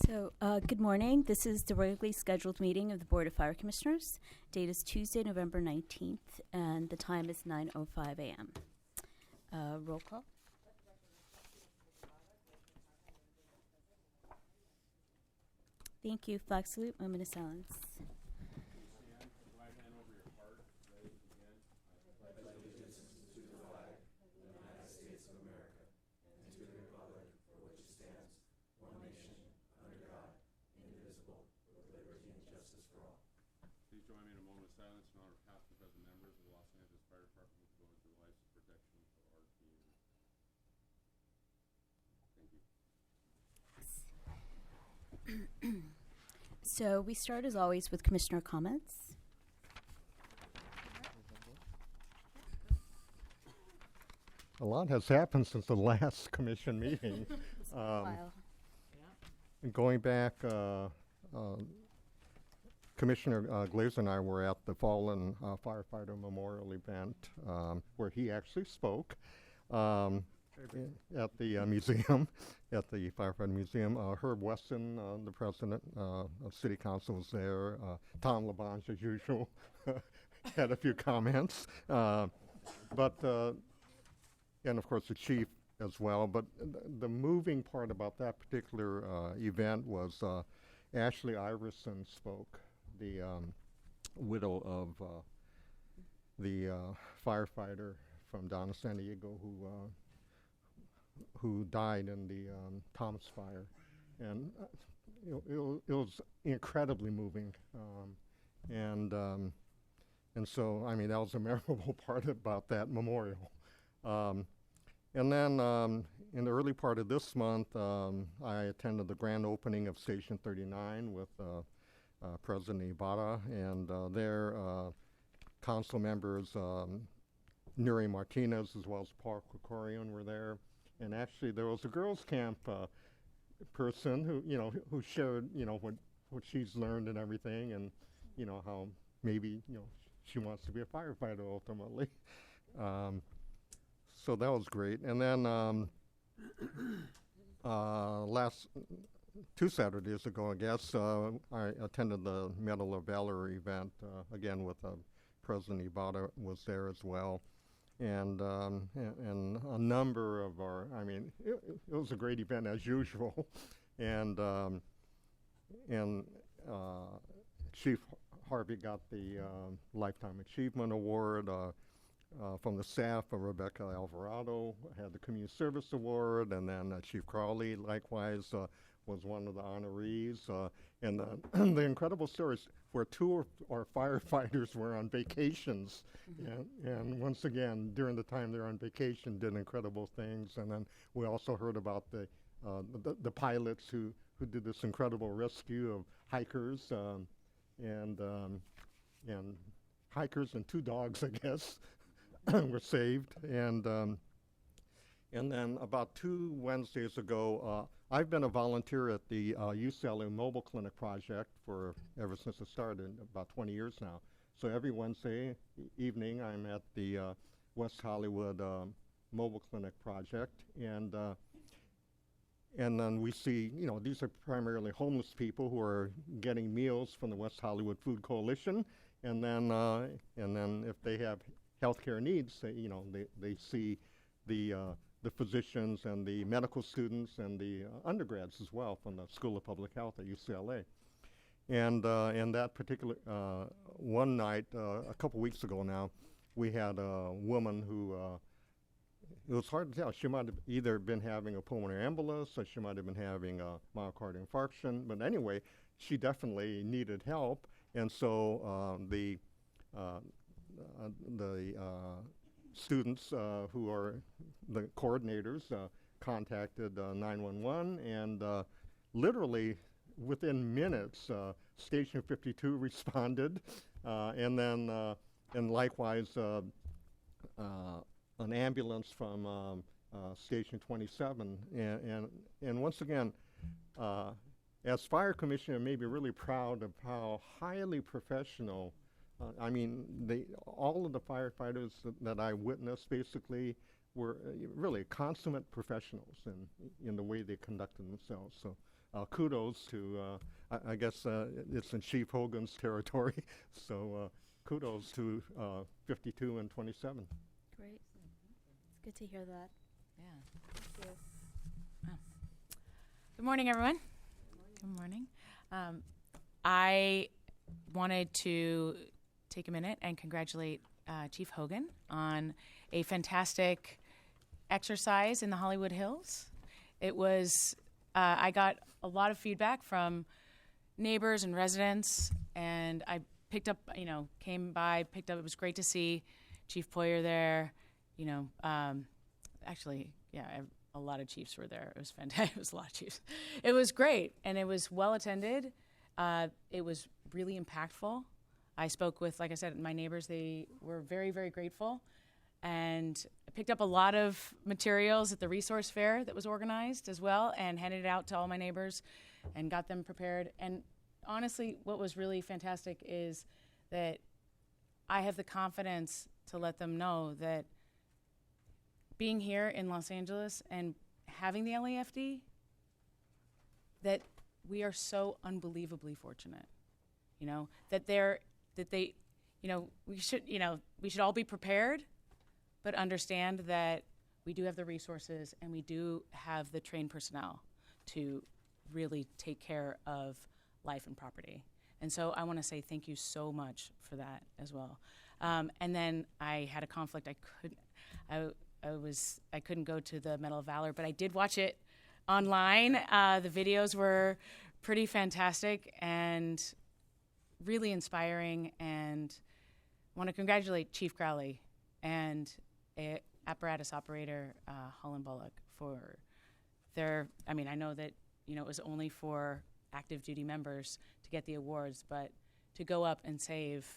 Good morning. This is the regularly scheduled meeting of the Board of Fire Commissioners. Date is Tuesday, November 19th, and the time is 9:05 a.m. Roll call. Thank you. Flag salute, moment of silence. Please join me in a moment of silence in honor of past and present members of the Los Angeles Fire Department who go into the lives and protection of our team. Thank you. So we start as always with Commissioner comments. A lot has happened since the last commission meeting. It's been a while. Going back, Commissioner Glazer and I were at the Fallen Firefighter Memorial event where he actually spoke at the museum, at the Firefighter Museum. Herb Weston, the president of City Council, was there. Tom LaBonge, as usual, had a few comments. And of course the chief as well. But the moving part about that particular event was Ashley Iverson spoke, the widow of the firefighter from down in San Diego who died in the Thomas fire. And it was incredibly moving. And so, I mean, that was a memorable part about that memorial. And then in the early part of this month, I attended the grand opening of Station 39 with President Ibarra, and their council members, Nuri Martinez as well as Paul Krikorian were there. And actually there was a girls' camp person who shared, what she's learned and everything, and, how maybe, she wants to be a firefighter ultimately. So that was great. And then last 2 Saturdays ago, I guess, I attended the Medal of Valor event, again with President Ibarra was there as well. And a number of it was a great event as usual. And Chief Harvey got the Lifetime Achievement Award. From the staff, Rebecca Alvarado had the Community Service Award, and then Chief Crowley likewise was one of the honorees. And the incredible stories where 2 of our firefighters were on vacations, and once again, during the time they were on vacation, did incredible things. And then we also heard about the pilots who did this incredible rescue of hikers, and hikers and 2 dogs, I guess. were saved. And then about 2 Wednesdays ago, I've been a volunteer at the UCLA Mobile Clinic Project ever since it started, about 20 years now. So every Wednesday evening, I'm at the West Hollywood Mobile Clinic Project, and then we see, these are primarily homeless people who are getting meals from the West Hollywood Food Coalition, and then if they have healthcare needs, they see the physicians and the medical students and the undergrads as well from the School of Public Health at UCLA. And that particular one night, a couple weeks ago now, we had a woman who, it was hard to tell. She might have either been having a pulmonary embolus, or she might have been having a myocardial infarction. But anyway, she definitely needed help. And so the students who are the coordinators contacted 911, and literally within minutes, Station 52 responded, and then and likewise an ambulance from Station 27. And once again, as fire commissioner, I may be really proud of how highly professional. All of the firefighters that I witnessed basically were really consummate professionals in the way they conducted themselves. So kudos to, I guess it's in Chief Hogan's territory, so kudos to 52 and 27. Great. It's good to hear that. Yeah. Thank you. Good morning, everyone. Good morning. I wanted to take a minute and congratulate Chief Hogan on a fantastic exercise in the Hollywood Hills. It was, I got a lot of feedback from neighbors and residents, and I picked up, came by, picked up, it was great to see Chief Poyer there, actually, yeah, a lot of chiefs were there. It was fantastic. It was a lot of chiefs. It was great, and it was well attended. It was really impactful. I spoke with, like I said, my neighbors. They were very, very grateful, and I picked up a lot of materials at the resource fair that was organized as well, and handed it out to all my neighbors, and got them prepared. And honestly, what was really fantastic is that I have the confidence to let them know that being here in Los Angeles and having the LAFD, that we are so unbelievably fortunate, we should all be prepared, but understand that we do have the resources and we do have the trained personnel to really take care of life and property. And so I want to say thank you so much for that as well. And then I had a conflict. I couldn't go to the Medal of Valor, but I did watch it online. The videos were pretty fantastic and really inspiring, and want to congratulate Chief Crowley and apparatus operator Holland Bullock for their, I know that, it was only for active duty members to get the awards, but to go up and save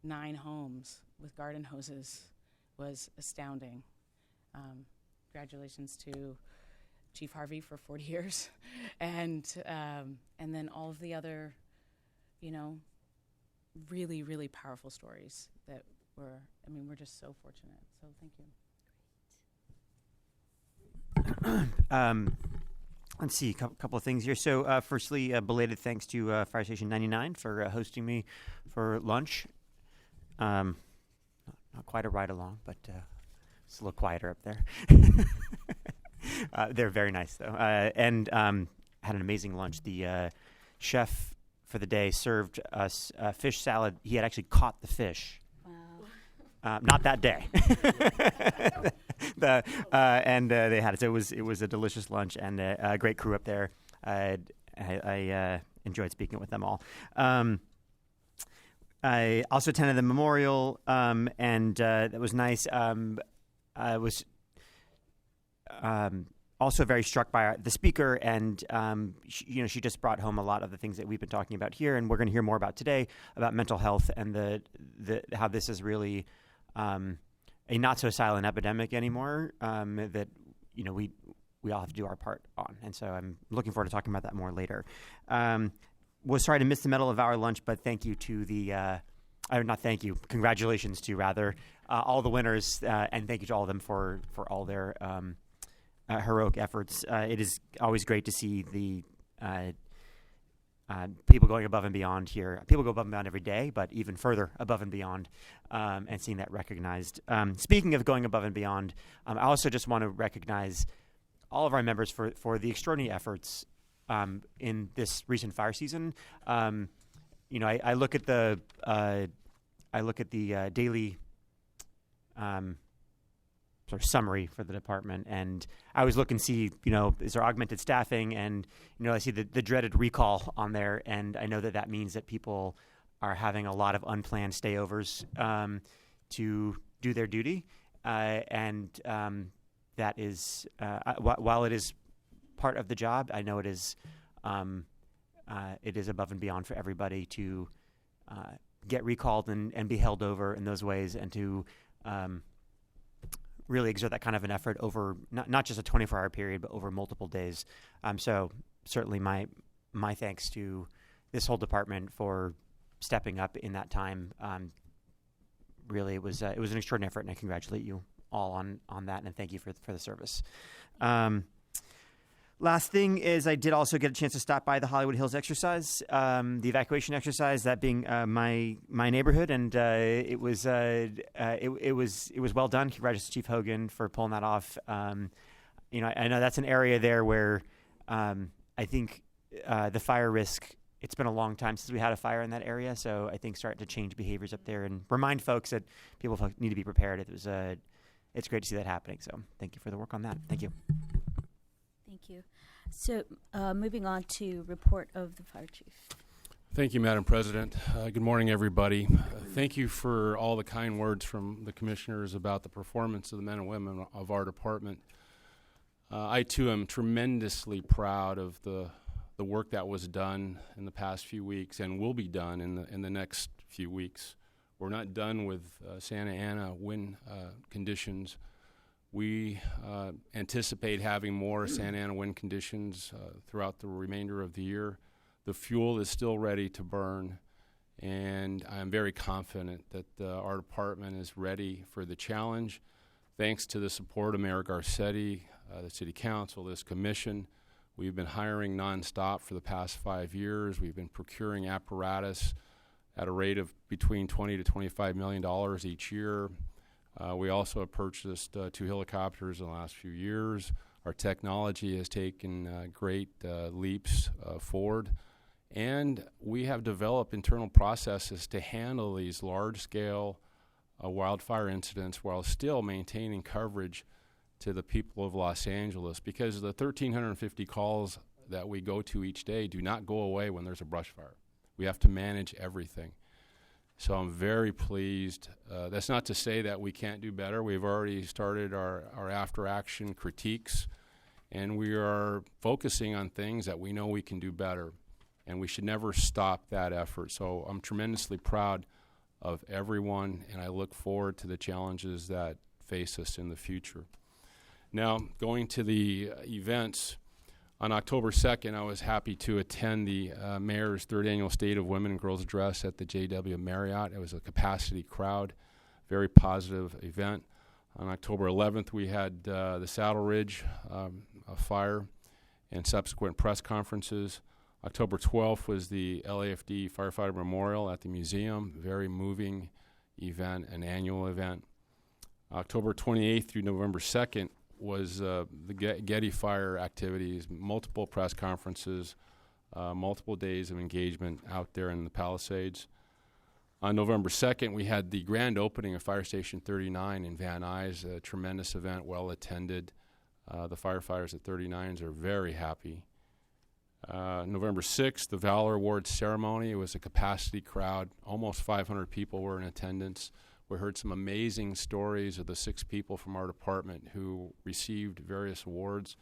9 homes with garden hoses was astounding. Congratulations to Chief Harvey for 40 years, and then all of the other, really, really powerful stories that we're just so fortunate. So thank you. Let's see, a couple of things here. So firstly, belated thanks to Fire Station 99 for hosting me for lunch. Not quite a ride along, but it's a little quieter up there. They're very nice, though. And had an amazing lunch. The chef for the day served us fish salad. He had actually caught the fish. Wow. Not that day. And they had it. So it was a delicious lunch and a great crew up there. I enjoyed speaking with them all. I also attended the memorial, and that was nice. I was also very struck by the speaker, and she just brought home a lot of the things that we've been talking about here, and we're going to hear more about today about mental health and the how this is really a not so silent epidemic anymore. That we all have to do our part on, and so I'm looking forward to talking about that more later. Was sorry to miss the Medal of Valor lunch, but thank you to the not thank you, congratulations to rather all the winners, and thank you to all of them for all their heroic efforts. It is always great to see the people going above and beyond here. People go above and beyond every day, but even further above and beyond, and seeing that recognized. Speaking of going above and beyond, I also just want to recognize all of our members for the extraordinary efforts in this recent fire season. I look at the daily sort of summary for the department, and I always look and see, is there augmented staffing, and I see the dreaded recall on there, and I know that means that people are having a lot of unplanned stayovers to do their duty, and that is while it is part of the job, I know it is above and beyond for everybody to get recalled and be held over in those ways, and to really exert that kind of an effort over not just a 24-hour period, but over multiple days. So certainly my thanks to this whole department for stepping up in that time. Really, it was an extraordinary effort, and I congratulate you all on that, and thank you for the service. Last thing is I did also get a chance to stop by the Hollywood Hills exercise, the evacuation exercise, that being my neighborhood, and it was well done. Congratulations to Chief Hogan for pulling that off. You know, I know that's an area there where I think the fire risk. It's been a long time since we had a fire in that area, so I think starting to change behaviors up there and remind folks that people need to be prepared. It's great to see that happening. So thank you for the work on that. Thank you. Thank you. So moving on to report of the fire chief. Thank you, Madam President. Good morning, everybody. Thank you for all the kind words from the commissioners about the performance of the men and women of our department. I, too, am tremendously proud of the work that was done in the past few weeks and will be done in the next few weeks. We're not done with Santa Ana wind conditions. We anticipate having more Santa Ana wind conditions throughout the remainder of the year. The fuel is still ready to burn, and I'm very confident that our department is ready for the challenge. Thanks to the support of Mayor Garcetti, the City Council, this commission, we've been hiring nonstop for the past 5 years. We've been procuring apparatus at a rate of between $20 to $25 million each year. We also have purchased 2 helicopters in the last few years. Our technology has taken great leaps forward. And we have developed internal processes to handle these large-scale wildfire incidents while still maintaining coverage to the people of Los Angeles, because the 1,350 calls that we go to each day do not go away when there's a brush fire. We have to manage everything. So I'm very pleased. That's not to say that we can't do better. We've already started our after-action critiques, and we are focusing on things that we know we can do better, and we should never stop that effort. So I'm tremendously proud of everyone, and I look forward to the challenges that face us in the future. Now, going to the events, on October 2nd, I was happy to attend the Mayor's 3rd Annual State of Women and Girls Address at the JW Marriott. It was a capacity crowd, very positive event. On October 11th, we had the Saddle Ridge fire and subsequent press conferences. October 12th was the LAFD Firefighter Memorial at the museum, very moving event, an annual event. October 28th through November 2nd was the Getty Fire activities, multiple press conferences, multiple days of engagement out there in the Palisades. On November 2nd, we had the grand opening of Fire Station 39 in Van Nuys, a tremendous event, well attended. The firefighters at 39s are very happy. November 6th, the Valor Awards ceremony. It was a capacity crowd. Almost 500 people were in attendance. We heard some amazing stories of the 6 people from our department who received various awards.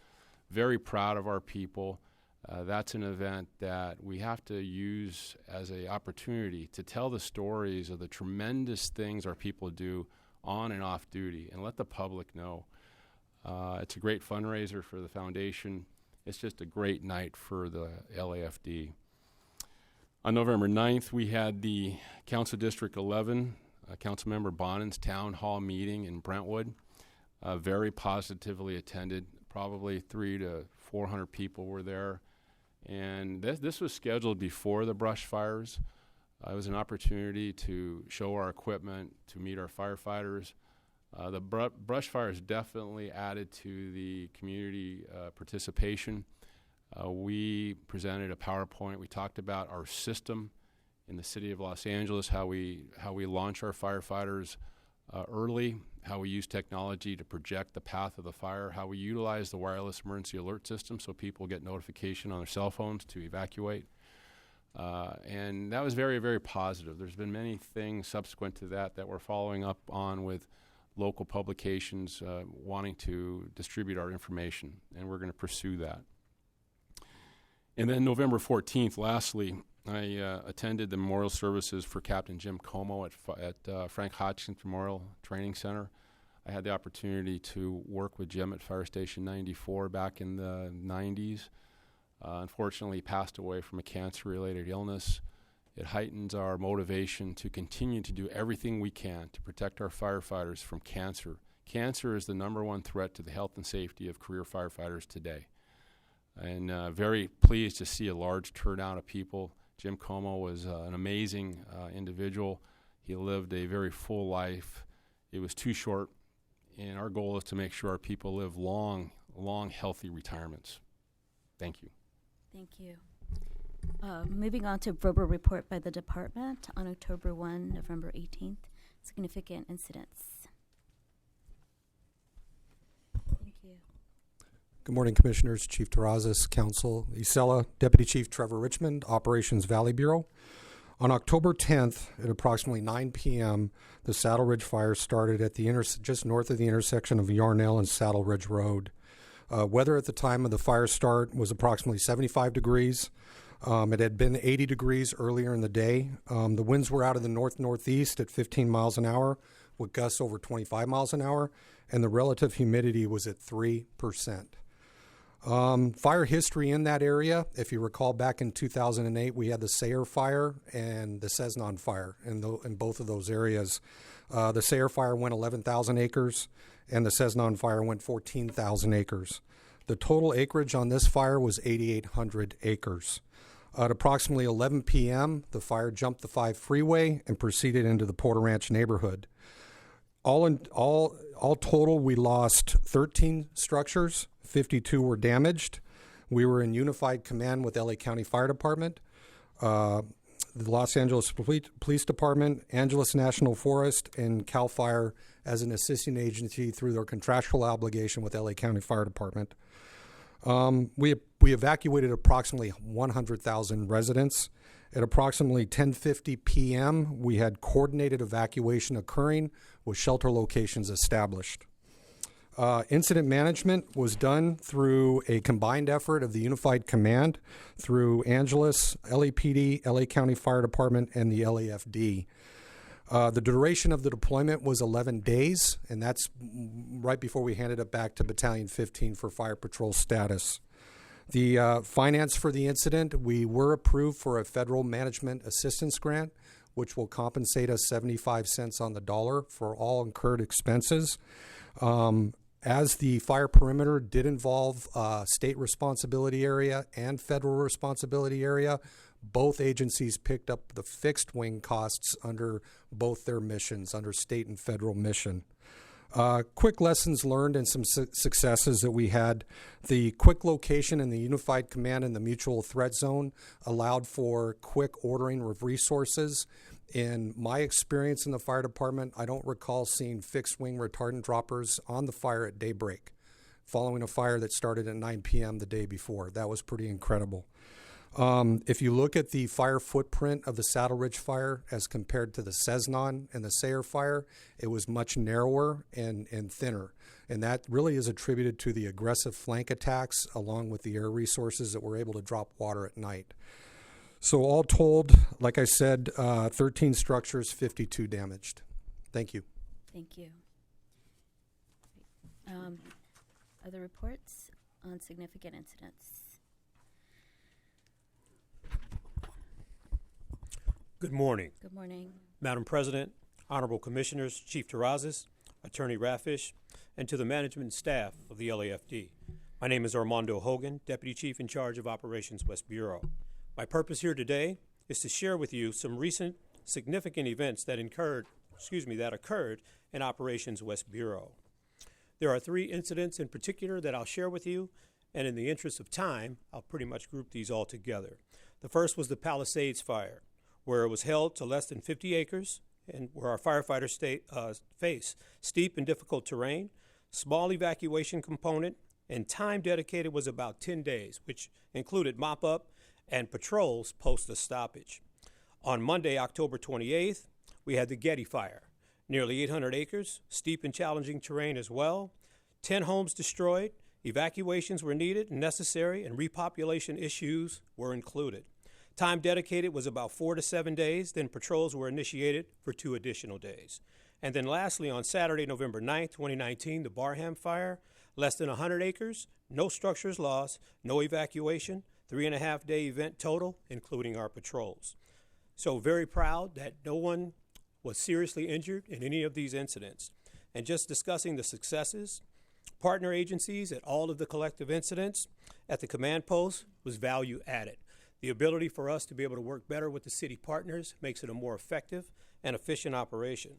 Very proud of our people. That's an event that we have to use as an opportunity to tell the stories of the tremendous things our people do on and off duty and let the public know. It's a great fundraiser for the foundation. It's just a great night for the LAFD. On November 9th, we had the Council District 11, Councilmember Bonin's town hall meeting in Brentwood. Very positively attended. Probably 300 to 400 people were there. And this was scheduled before the brush fires. It was an opportunity to show our equipment, to meet our firefighters. The brush fires definitely added to the community participation. We presented a PowerPoint. We talked about our system in the city of Los Angeles, how we launch our firefighters early, how we use technology to project the path of the fire, how we utilize the wireless emergency alert system so people get notification on their cell phones to evacuate. And that was very, very positive. There's been many things subsequent to that we're following up on with local publications wanting to distribute our information, and we're going to pursue that. And then November 14th, lastly, I attended the memorial services for Captain Jim Como at Frank Hodgkins Memorial Training Center. I had the opportunity to work with Jim at Fire Station 94 back in the 90s. Unfortunately, he passed away from a cancer-related illness. It heightens our motivation to continue to do everything we can to protect our firefighters from cancer, Cancer is the #1 threat to the health and safety of career firefighters today. And very pleased to see a large turnout of people. Jim Como was an amazing individual. He lived a very full life. It was too short, and our goal is to make sure our people live long, healthy retirements. Thank you. Thank you. Moving on to verbal report by the department on October 1, November 18th, significant incidents. Thank you. Good morning, Commissioners, Chief Terrazas, Council Isela, Deputy Chief Trevor Richmond, Operations Valley Bureau. On October 10th at approximately 9 p.m., the Saddle Ridge Fire started at the just north of the intersection of Yarnell and Saddle Ridge Road. Weather at the time of the fire start was approximately 75 degrees. It had been 80 degrees earlier in the day. The winds were out of the north-northeast at 15 miles an hour with gusts over 25 miles an hour, and the relative humidity was at 3%. Fire history in that area, if you recall back in 2008, we had the Sayre Fire and the Cessnon Fire in both of those areas. The Sayre Fire went 11,000 acres and the Cessnon Fire went 14,000 acres. The total acreage on this fire was 8,800 acres. At approximately 11 p.m., the fire jumped the 5 freeway and proceeded into the Porter Ranch neighborhood. All total, we lost 13 structures. 52 were damaged. We were in unified command with LA County Fire Department, the Los Angeles Police Department, Angeles National Forest, and CAL FIRE as an assisting agency through their contractual obligation with LA County Fire Department. We evacuated approximately 100,000 residents. At approximately 10:50 p.m., we had coordinated evacuation occurring with shelter locations established. Incident management was done through a combined effort of the Unified Command through Angeles, LAPD, LA County Fire Department, and the LAFD. The duration of the deployment was 11 days, and that's right before we handed it back to Battalion 15 for fire patrol status. The finance for the incident, we were approved for a federal management assistance grant, which will compensate us 75 cents on the dollar for all incurred expenses. As the fire perimeter did involve state responsibility area and federal responsibility area, both agencies picked up the fixed wing costs under both their missions, under state and federal mission. Quick lessons learned and some successes that we had. The quick location in the Unified Command and the Mutual Threat Zone allowed for quick ordering of resources. In my experience in the fire department, I don't recall seeing fixed wing retardant droppers on the fire at daybreak, following a fire that started at 9 p.m. the day before. That was pretty incredible. If you look at the fire footprint of the Saddle Ridge Fire as compared to the Cessnon and the Sayre Fire, it was much narrower and thinner. And that really is attributed to the aggressive flank attacks along with the air resources that were able to drop water at night. So all told, like I said, 13 structures, 52 damaged. Thank you. Thank you. Other reports on significant incidents? Good morning. Good morning. Madam President, Honorable Commissioners, Chief Terrazas, Attorney Rafish, and to the management staff of the LAFD. My name is Armando Hogan, Deputy Chief in charge of Operations West Bureau. My purpose here today is to share with you some recent significant events that occurred in Operations West Bureau. There are 3 incidents in particular that I'll share with you, and in the interest of time, I'll pretty much group these all together. The first was the Palisades Fire, where it was held to less than 50 acres and where our firefighters face steep and difficult terrain, small evacuation component, and time dedicated was about 10 days, which included mop-up and patrols post the stoppage. On Monday, October 28th, we had the Getty Fire, nearly 800 acres, steep and challenging terrain as well, 10 homes destroyed, evacuations were needed and necessary, and repopulation issues were included. Time dedicated was about 4 to 7 days, then patrols were initiated for 2 additional days. And then lastly, on Saturday, November 9th, 2019, the Barham Fire, less than 100 acres, no structures lost, no evacuation, 3.5-day event total, including our patrols. So very proud that no one was seriously injured in any of these incidents. and just discussing the successes, partner agencies at all of the collective incidents at the command post was value added. The ability for us to be able to work better with the city partners makes it a more effective and efficient operation.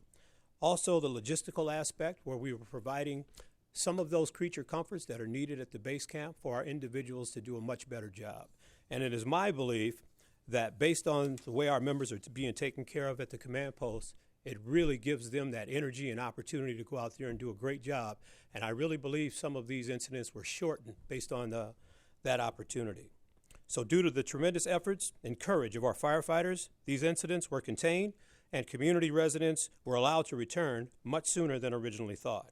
Also, the logistical aspect, where we were providing some of those creature comforts that are needed at the base camp for our individuals to do a much better job. And it is my belief that based on the way our members are being taken care of at the command post, it really gives them that energy and opportunity to go out there and do a great job. And I really believe some of these incidents were shortened based on that opportunity. So due to the tremendous efforts and courage of our firefighters, these incidents were contained and community residents were allowed to return much sooner than originally thought.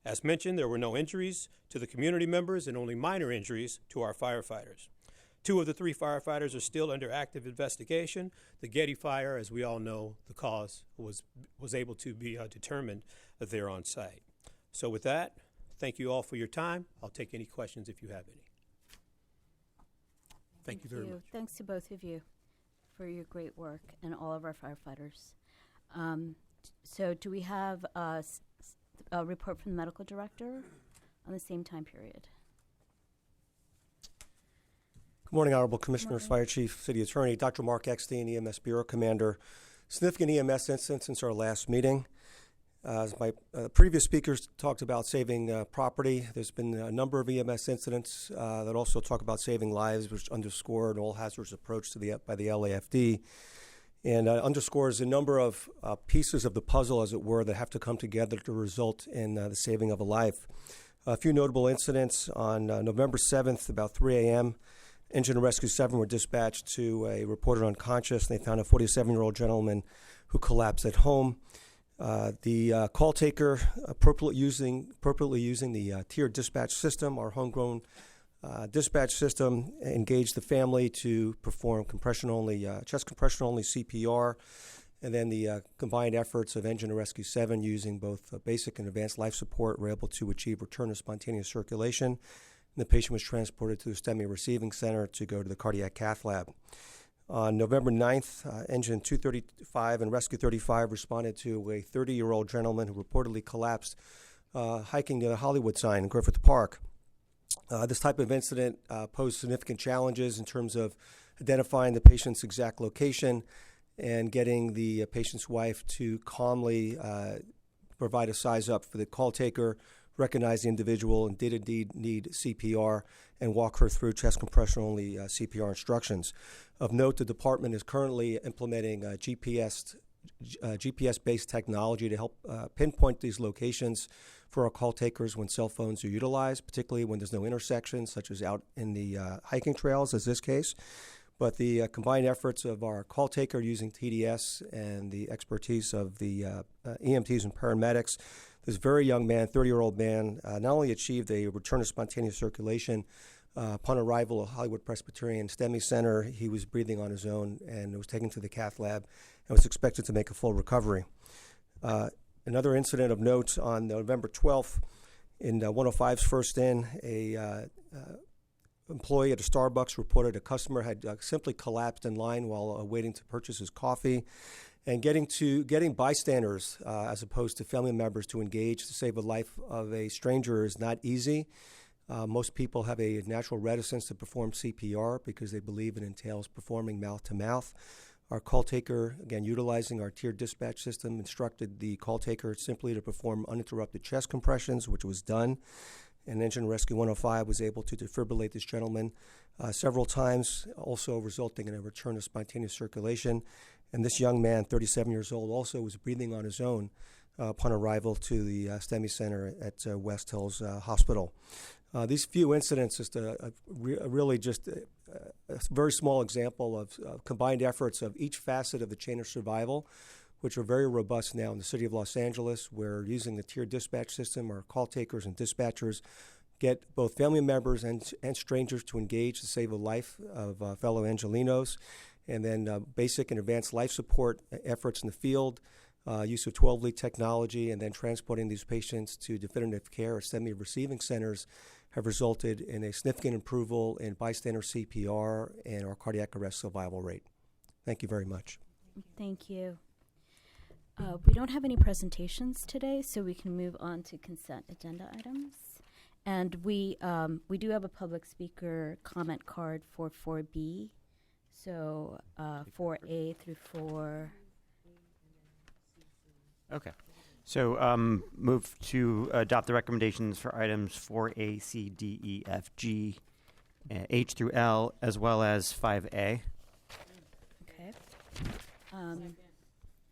As mentioned, there were no injuries to the community members and only minor injuries to our firefighters. 2 of the 3 firefighters are still under active investigation. The Getty fire, as we all know, the cause was able to be determined there on site. So with that, thank you all for your time. I'll take any questions if you have any. Thank you very much. Thanks to both of you for your great work and all of our firefighters. So do we have a report from the medical director on the same time period? Good morning, Honorable Commissioners, Fire Chief, City Attorney, Dr. Mark Eckstein, EMS Bureau Commander. Significant EMS incidents since our last meeting. As my previous speakers talked about saving property, there's been a number of EMS incidents that also talk about saving lives, which underscore an all-hazards approach to by the LAFD, and underscores a number of pieces of the puzzle, as it were, that have to come together to result in the saving of a life. A few notable incidents on November 7th, about 3 a.m., Engine and Rescue 7 were dispatched to a reported unconscious, and they found a 47-year-old gentleman who collapsed at home. The call taker, appropriately using the tiered dispatch system, our homegrown dispatch system, engaged the family to perform chest compression-only CPR, and then the combined efforts of Engine and Rescue 7 using both basic and advanced life support were able to achieve return of spontaneous circulation. And the patient was transported to the STEMI Receiving Center to go to the cardiac cath lab. On November 9th, Engine 235 and Rescue 35 responded to a 30-year-old gentleman who reportedly collapsed hiking near the Hollywood sign in Griffith Park. This type of incident posed significant challenges in terms of identifying the patient's exact location and getting the patient's wife to calmly provide a size up for the call taker, recognize the individual and did indeed need CPR, and walk her through chest compression-only CPR instructions. Of note, the department is currently implementing GPS-based technology to help pinpoint these locations for our call takers when cell phones are utilized, particularly when there's no intersections, such as out in the hiking trails, as this case. But the combined efforts of our call taker using TDS and the expertise of the EMTs and paramedics, this very young man, 30-year-old man, not only achieved a return of spontaneous circulation upon arrival at Hollywood Presbyterian STEMI Center, he was breathing on his own and was taken to the cath lab and was expected to make a full recovery. Another incident of note on November 12th in 105's First Inn, a employee at a Starbucks reported a customer had simply collapsed in line while waiting to purchase his coffee. And getting bystanders, as opposed to family members, to engage to save the life of a stranger is not easy. Most people have a natural reticence to perform CPR because they believe it entails performing mouth-to-mouth. Our call taker, again, utilizing our tiered dispatch system, instructed the call taker simply to perform uninterrupted chest compressions, which was done. And Engine Rescue 105 was able to defibrillate this gentleman several times, also resulting in a return of spontaneous circulation. And this young man, 37 years old, also was breathing on his own upon arrival to the STEMI Center at West Hills Hospital. These few incidents is really just a very small example of combined efforts of each facet of the chain of survival, which are very robust now in the city of Los Angeles, where using the tiered dispatch system, our call takers and dispatchers get both family members and strangers to engage to save the life of fellow Angelinos. And then basic and advanced life support efforts in the field, use of 12-lead technology, and then transporting these patients to definitive care or STEMI receiving centers have resulted in a significant improvement in bystander CPR and our cardiac arrest survival rate. Thank you very much. Thank you. We don't have any presentations today, so we can move on to consent agenda items. And we do have a public speaker comment card for 4B. So 4A through 4. Okay. So move to adopt the recommendations for items 4A, C, D, E, F, G, H through L, as well as 5A. Okay.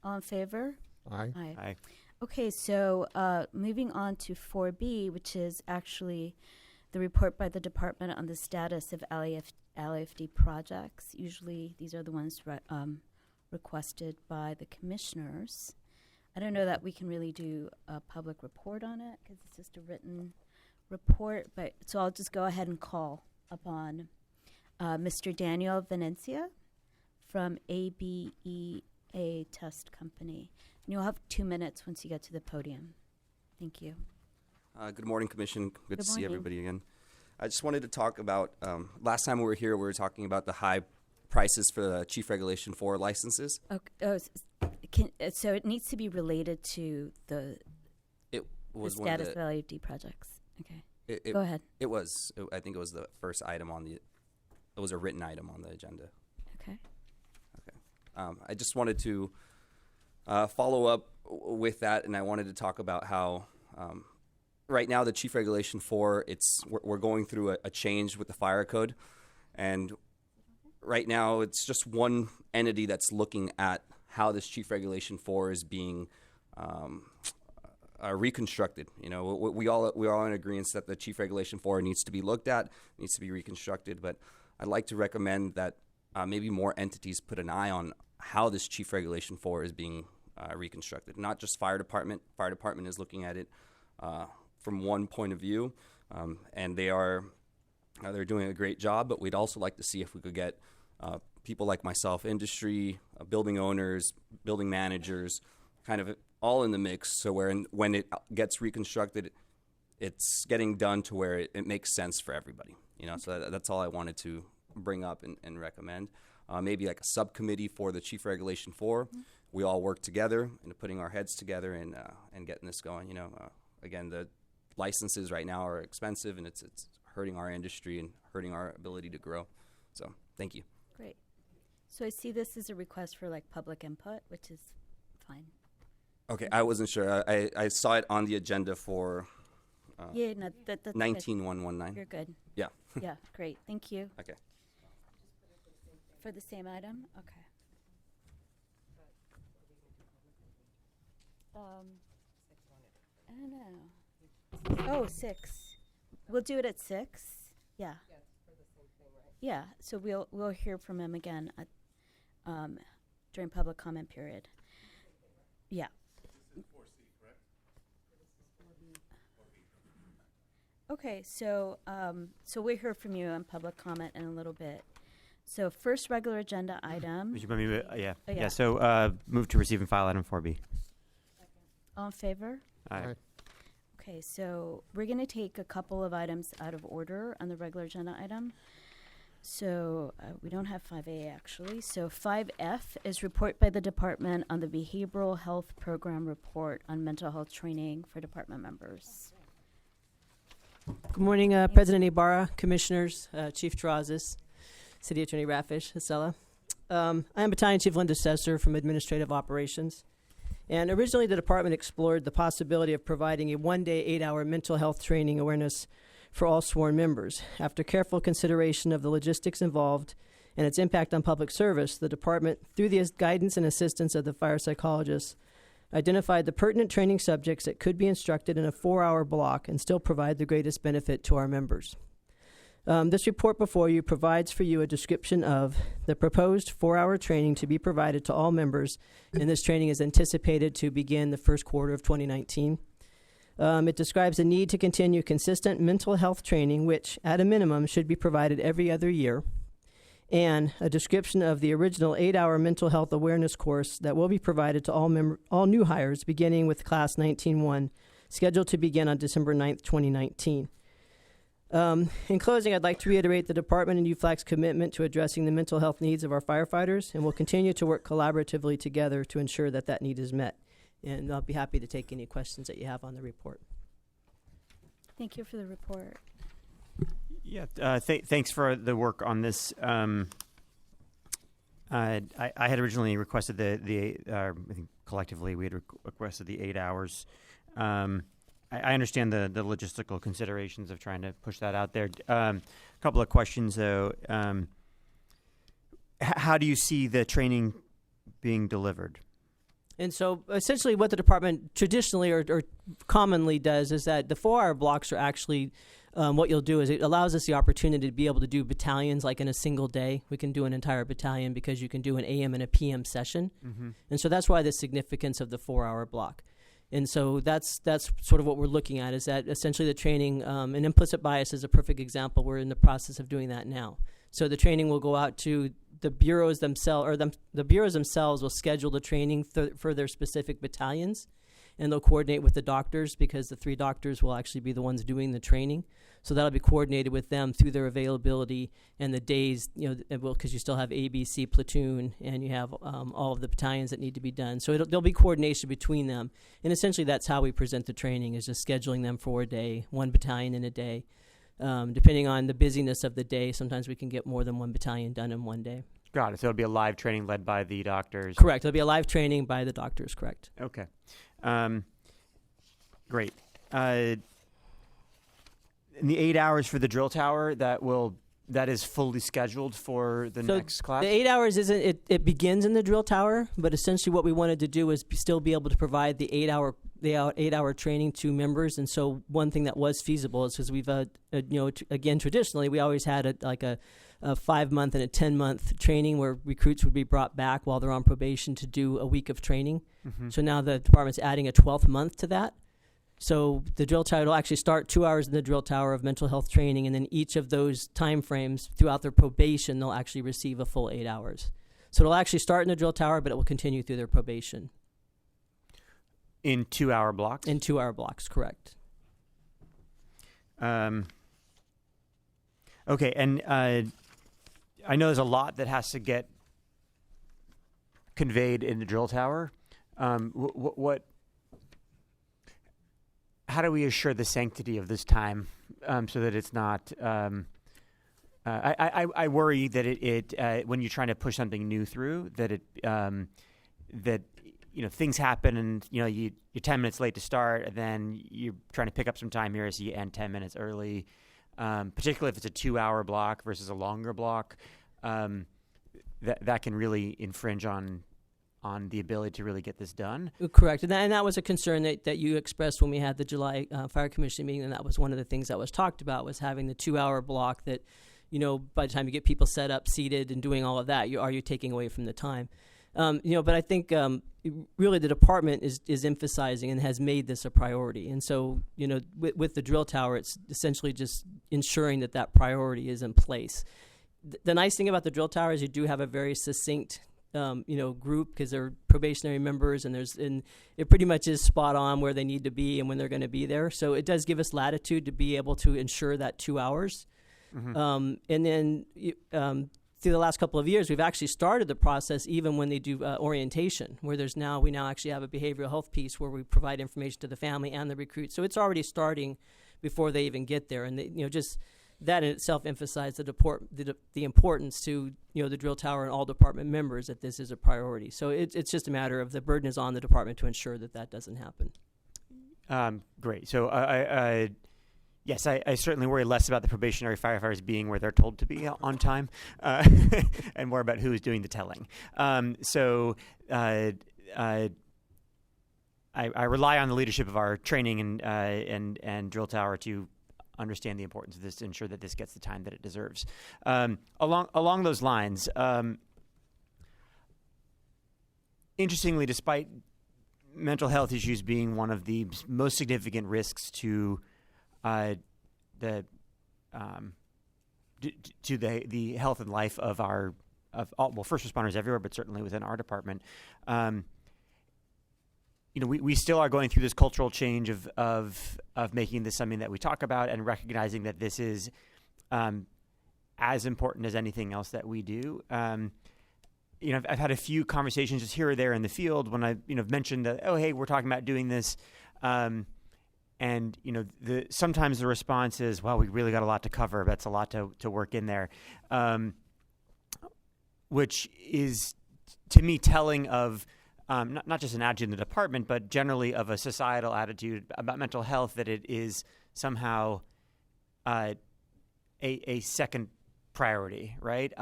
All in favor? Aye. Aye. Okay, so moving on to 4B, which is actually the report by the department on the status of LAFD projects. Usually these are the ones requested by the commissioners. I don't know that we can really do a public report on it because it's just a written report, but so I'll just go ahead and call upon Mr. Daniel Venencia from ABEA Test Company. And you'll have 2 minutes once you get to the podium. Thank you. Good morning, Commission. Good to see morning. everybody again. I just wanted to talk about, last time we were here, we were talking about the high prices for the Chief Regulation 4 licenses. Okay, so it needs to be related to the It was one status of of the, LAFD projects. Okay, it, go ahead. I think it was the first item on the, it was a written item on the agenda. Okay. I just wanted to follow up with that, and I wanted to talk about how right now the Chief Regulation 4, we're going through a change with the fire code, and right now it's just one entity that's looking at how this Chief Regulation 4 is being reconstructed. You know, we all in agreement that the Chief Regulation 4 needs to be looked at, needs to be reconstructed, but I'd like to recommend that maybe more entities put an eye on how this Chief Regulation 4 is being reconstructed. Not just fire department. Fire department is looking at it from one point of view, and they're doing a great job. But we'd also like to see if we could get people like myself, industry, building owners, building managers, kind of all in the mix. So when it gets reconstructed, it's getting done to where it makes sense for everybody. You know, so that's all I wanted to bring up and recommend. Maybe like a subcommittee for the Chief Regulation 4. Mm-hmm. We all work together and putting our heads together and getting this going. You know, again, the licenses right now are expensive, and it's hurting our industry and hurting our ability to grow. So thank you. Great. So I see this as a request for like public input, which is fine. Okay, I wasn't sure. I saw it on the agenda for Yeah, no, that's good. 19119. You're good. Yeah. Yeah, great. Thank you. Okay. For the same item? Okay. I don't know. Oh, 6. We'll do it at 6. Yeah. Yeah, so we'll hear from him again at, during public comment period. Yeah. Okay, so we'll hear from you on public comment in a little bit. So first regular agenda item. Would you want me to, yeah. Oh, yeah. Yeah, so move to receive and file item 4B. All in favor? Aye. Okay, so we're going to take a couple of items out of order on the regular agenda item. So we don't have 5A actually. So 5F is report by the department on the Behavioral Health Program report on mental health training for department members. Good morning, President Ibarra, Commissioners, Chief Terrazas, City Attorney Rafish, Hasela. I am Battalion Chief Linda Sesser from Administrative Operations. And originally the department explored the possibility of providing a one-day, 8-hour mental health training awareness for all sworn members. After careful consideration of the logistics involved and its impact on public service, the department, through the guidance and assistance of the fire psychologists, identified the pertinent training subjects that could be instructed in a 4-hour block and still provide the greatest benefit to our members. This report before you provides for you a description of the proposed 4-hour training to be provided to all members, and this training is anticipated to begin the first quarter of 2019. It describes the need to continue consistent mental health training, which, at a minimum, should be provided every other year, and a description of the original 8-hour mental health awareness course that will be provided to all new hires, beginning with Class 19-1, scheduled to begin on December 9th, 2019. In closing, I'd like to reiterate the Department and UFLAG's commitment to addressing the mental health needs of our firefighters, and will continue to work collaboratively together to ensure that that need is met. And I'll be happy to take any questions that you have on the report. Thank you for the report. Yeah, thanks for the work on this. I had originally requested I think collectively we had requested the 8 hours. I understand the logistical considerations of trying to push that out there. A couple of questions though. How do you see the training being delivered? And so essentially what the department traditionally or commonly does is that the 4-hour blocks are actually what you'll do is it allows us the opportunity to be able to do battalions like in a single day. We can do an entire battalion because you can do an AM and a PM session. Mm-hmm. And so that's why the significance of the 4-hour block. And so that's sort of what we're looking at is that essentially the training, and implicit bias is a perfect example. We're in the process of doing that now. So the training will go out to the bureaus themselves, or the bureaus themselves will schedule the training for their specific battalions, and they'll coordinate with the doctors because the 3 doctors will actually be the ones doing the training. So that'll be coordinated with them through their availability and the days, because you still have ABC platoon and you have all of the battalions that need to be done. So there'll be coordination between them. And essentially that's how we present the training, is just scheduling them for a day, 1 battalion in a day. Depending on the busyness of the day, sometimes we can get more than 1 battalion done in one day. Got it. So it'll be a live training led by the doctors. Correct. It'll be a live training by the doctors, correct. Okay. Great. In the 8 hours for the drill tower, that is fully scheduled for the next class? The 8 hours isn't, it begins in the drill tower, but essentially what we wanted to do is still be able to provide the 8 hour training to members. And so one thing that was feasible is because we've, again, traditionally, we always had a 5-month and a 10-month training where recruits would be brought back while they're on probation to do a week of training. Mm-hmm. So now the department's adding a 12th month to that. So the drill tower will actually start 2 hours in the drill tower of mental health training, and then each of those time frames throughout their probation, they'll actually receive a full 8 hours. So it'll actually start in the drill tower, but it will continue through their probation. In 2-hour blocks? In 2-hour blocks, correct. Okay, and I know there's a lot that has to get conveyed in the drill tower. How do we assure the sanctity of this time so that it's not? I worry that it when you're trying to push something new through, that things happen and you're 10 minutes late to start, and then you're trying to pick up some time here, so you end 10 minutes early. Particularly if it's a 2-hour block versus a longer block, that can really infringe on the ability to really get this done. Correct. And that was a concern that you expressed when we had the July Fire Commission meeting, and that was one of the things that was talked about, was having the 2-hour block that, by the time you get people set up, seated, and doing all of that, you're taking away from the time. But I think really the department is emphasizing and has made this a priority. And so, with the drill tower, it's essentially just ensuring that priority is in place. The nice thing about the drill tower is you do have a very succinct group, because they're probationary members, and it pretty much is spot on where they need to be and when they're going to be there. So it does give us latitude to be able to ensure that 2 hours. Mm-hmm. And then through the last couple of years, we've actually started the process even when they do orientation, where we now actually have a behavioral health piece where we provide information to the family and the recruit. So it's already starting before they even get there, and just that in itself emphasized the importance to the drill tower and all department members that this is a priority. So it's just a matter of the burden is on the department to ensure that doesn't happen. Great. So yes, I certainly worry less about the probationary firefighters being where they're told to be on time, and more about who is doing the telling. I rely on the leadership of our training and drill tower to understand the importance of this, to ensure that this gets the time that it deserves. Along those lines, interestingly, despite mental health issues being one of the most significant risks to the health and life of all first responders everywhere, but certainly within our department, we still are going through this cultural change of making this something that we talk about, and recognizing that this is as important as anything else that we do. I've had a few conversations just here or there in the field when I mentioned that, oh, hey, we're talking about doing this. And sometimes the response is, well, we really got a lot to cover. That's a lot to work in there, which is, to me, telling of not just an attitude in the department, but generally of a societal attitude about mental health, that it is somehow a second priority, right?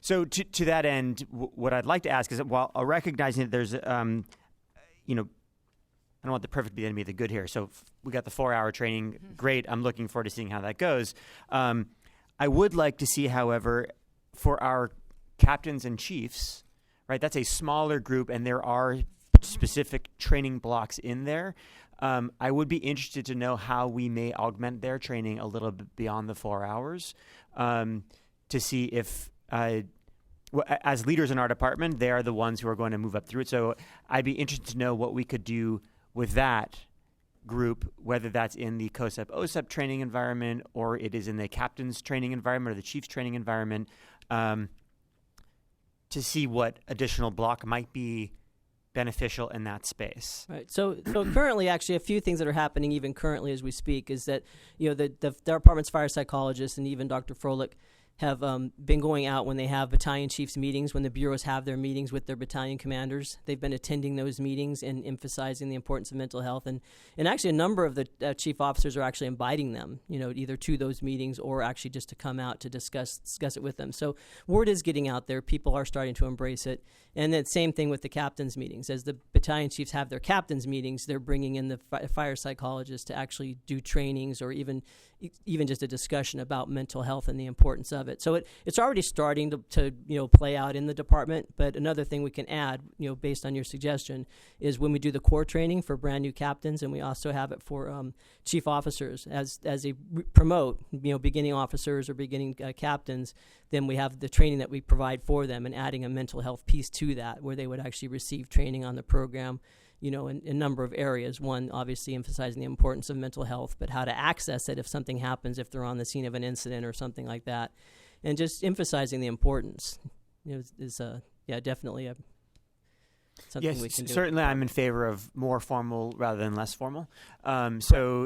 So to that end, what I'd like to ask is that while recognizing that there's, I don't want the perfect to be the enemy of the good here. So we got the 4-hour training. Great. I'm looking forward to seeing how that goes. I would like to see, however, for our captains and chiefs, right, that's a smaller group and there are specific training blocks in there. I would be interested to know how we may augment their training a little bit beyond the 4 hours, to see if, as leaders in our department, they are the ones who are going to move up through it. So I'd be interested to know what we could do with that group, whether that's in the COSEP OSEP training environment or it is in the captain's training environment or the chief's training environment, to see what additional block might be beneficial in that space. Right. So currently, actually, a few things that are happening even currently as we speak is that the department's fire psychologists and even Dr. Froelich have been going out when they have battalion chiefs meetings, when the bureaus have their meetings with their battalion commanders. They've been attending those meetings and emphasizing the importance of mental health. And actually a number of the chief officers are actually inviting them, either to those meetings or actually just to come out to discuss it with them. So word is getting out there. People are starting to embrace it. And then same thing with the captains' meetings. As the battalion chiefs have their captains' meetings, they're bringing in the fire psychologists to actually do trainings or even just a discussion about mental health and the importance of it. So it's already starting to play out in the department. But another thing we can add, based on your suggestion, is when we do the core training for brand new captains, and we also have it for chief officers as they promote, beginning officers or beginning captains. Then we have the training that we provide for them and adding a mental health piece to that, where they would actually receive training on the program, in a number of areas. One, obviously emphasizing the importance of mental health, but how to access it if something happens, if they're on the scene of an incident or something like that. And just emphasizing the importance is definitely something we can do. Certainly I'm in favor of more formal rather than less formal. The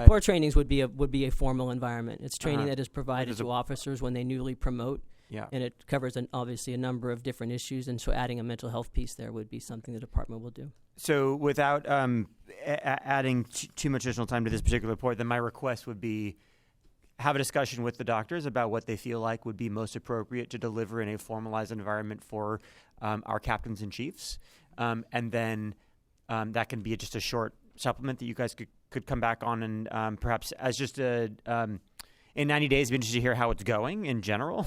core trainings would be a formal environment. It's training that is provided to officers when they newly promote. Yeah. And it covers obviously a number of different issues, and so adding a mental health piece there would be something the department will do. So without adding too much additional time to this particular report, then my request would be have a discussion with the doctors about what they feel like would be most appropriate to deliver in a formalized environment for our captains and chiefs. And then that can be just a short supplement that you guys could come back on and perhaps as just in 90 days, be interested to hear how it's going in general.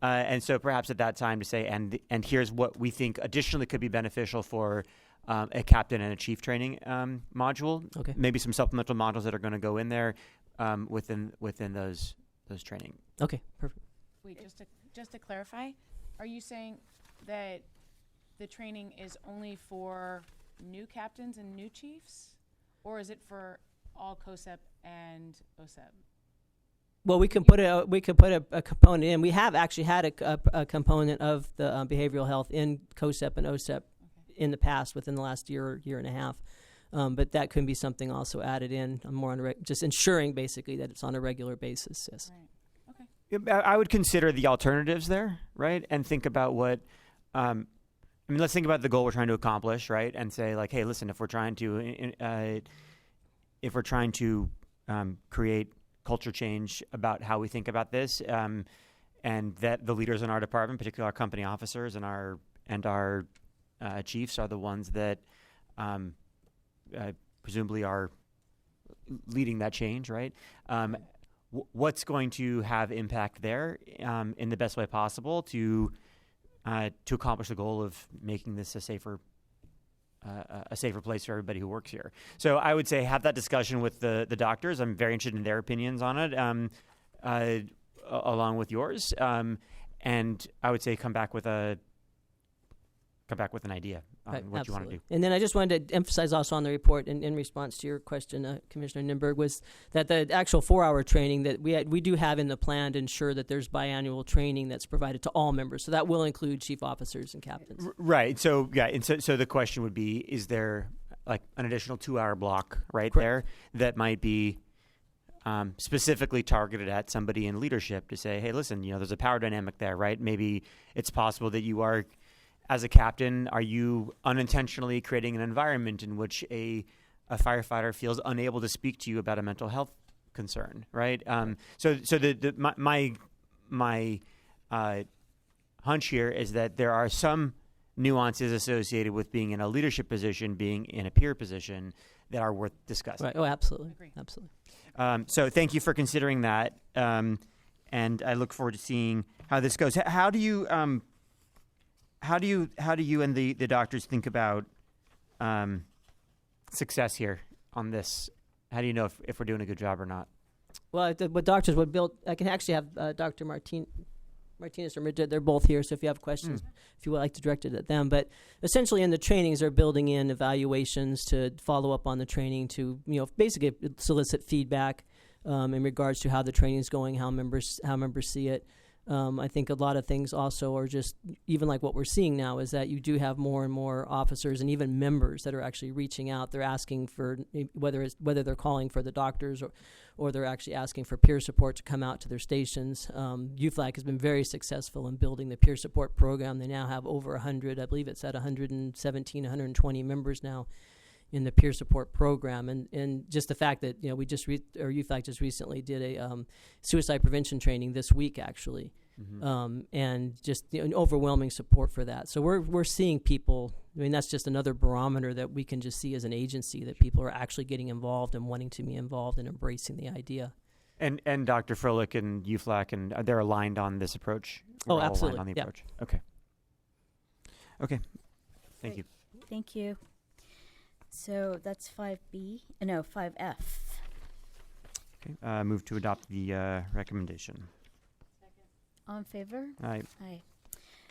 And so perhaps at that time to say, and here's what we think additionally could be beneficial for a captain and a chief training module. Okay. Maybe some supplemental modules that are going to go in there within those training. Okay, perfect. Wait, just to clarify, are you saying that the training is only for new captains and new chiefs, or is it for all COSEP and OSEP? Well, we could put a component in. We have actually had a component of the behavioral health in COSEP and OSEP in the past, within the last year and a half. But that could be something also added in more on just ensuring basically that it's on a regular basis. Yes. Right. Okay. I would consider the alternatives there, right? And think about what, let's think about the goal we're trying to accomplish, right? And say like, hey, listen, if we're trying to create culture change about how we think about this, and that the leaders in our department, particularly our company officers and our chiefs, are the ones that presumably are leading that change, right? What's going to have impact there in the best way possible to accomplish the goal of making this a safer place for everybody who works here. So I would say have that discussion with the doctors. I'm very interested in their opinions on it, along with yours. And I would say come back with an idea Right, what you want to absolutely. do. And then I just wanted to emphasize also on the report, in response to your question, Commissioner Nimberg, was that the actual 4-hour training that we do have in the plan to ensure that there's biannual training that's provided to all members. So that will include chief officers and captains. Right. So yeah, and so the question would be: is there like an additional 2-hour block right Correct. there that might be specifically targeted at somebody in leadership to say, hey, listen, there's a power dynamic there, right? Maybe it's possible that you are, as a captain, are you unintentionally creating an environment in which a firefighter feels unable to speak to you about a mental health concern, right? So my hunch here is that there are some nuances associated with being in a leadership position, being in a peer position, that are worth discussing. Right. Oh, absolutely. Agree. Absolutely. So thank you for considering that, and I look forward to seeing how this goes. How do you and the doctors think about success here on this? How do you know if we're doing a good job or not? Well, what doctors would build, I can actually have Dr. Martinez or Madrid, they're both here, so if you have questions, if you would like to direct it at them. But essentially in the trainings, they're building in evaluations to follow up on the training to, basically solicit feedback in regards to how the training is going, how members see it. I think a lot of things also are just, even like what we're seeing now, is that you do have more and more officers and even members that are actually reaching out. They're asking for, whether they're calling for the doctors or they're actually asking for peer support to come out to their stations. UFLAG has been very successful in building the peer support program. They now have over 100, I believe it's at 117, 120 members now in the peer support program. And just the fact that, UFLAG just recently did a suicide prevention training this week, actually. And just an overwhelming support for that. So we're seeing people. I mean, that's just another barometer that we can just see as an agency, that people are actually getting involved and wanting to be involved and embracing the idea. And Dr. Froelich and UFLAC, and they're aligned on this approach? We're all absolutely. aligned on the Yeah. approach. Okay. Thank you. Thank you. So that's 5F. Okay. Move to adopt the recommendation. All in favor? Aye. Aye.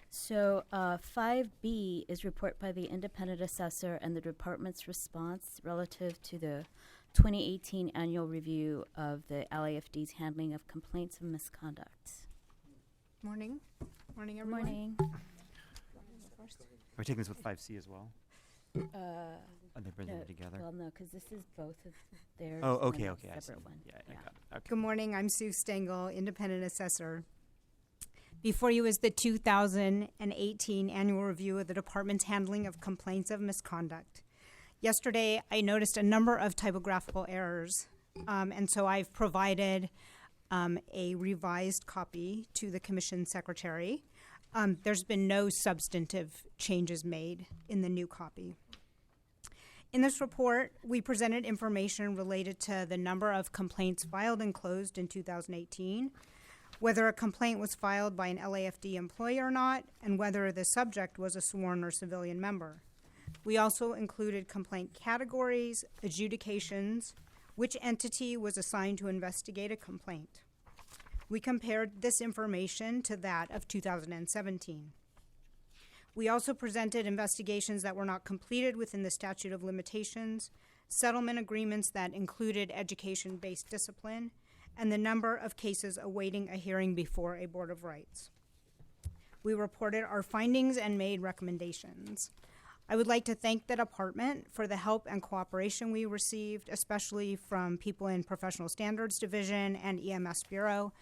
So 5B is report by the independent assessor and the department's response relative to the 2018 annual review of the LAFD's handling of complaints of misconduct. Morning. Morning, Good everyone. morning. Are we taking this with 5C as well? Are they presented No, together? Well, no, because this is both of theirs. Oh, and okay, then okay. a I see. separate one. Yeah, I got it. Okay. Good morning. I'm Sue Stengel, independent assessor. Before you is the 2018 annual review of the department's handling of complaints of misconduct. Yesterday, I noticed a number of typographical errors, and so I've provided a revised copy to the commission secretary. There's been no substantive changes made in the new copy. In this report, we presented information related to the number of complaints filed and closed in 2018, whether a complaint was filed by an LAFD employee or not, and whether the subject was a sworn or civilian member. We also included complaint categories, adjudications, which entity was assigned to investigate a complaint. We compared this information to that of 2017. We also presented investigations that were not completed within the statute of limitations, settlement agreements that included education-based discipline, and the number of cases awaiting a hearing before a Board of Rights. We reported our findings and made recommendations. I would like to thank the department for the help and cooperation we received, especially from people in Professional Standards Division and EMS Bureau.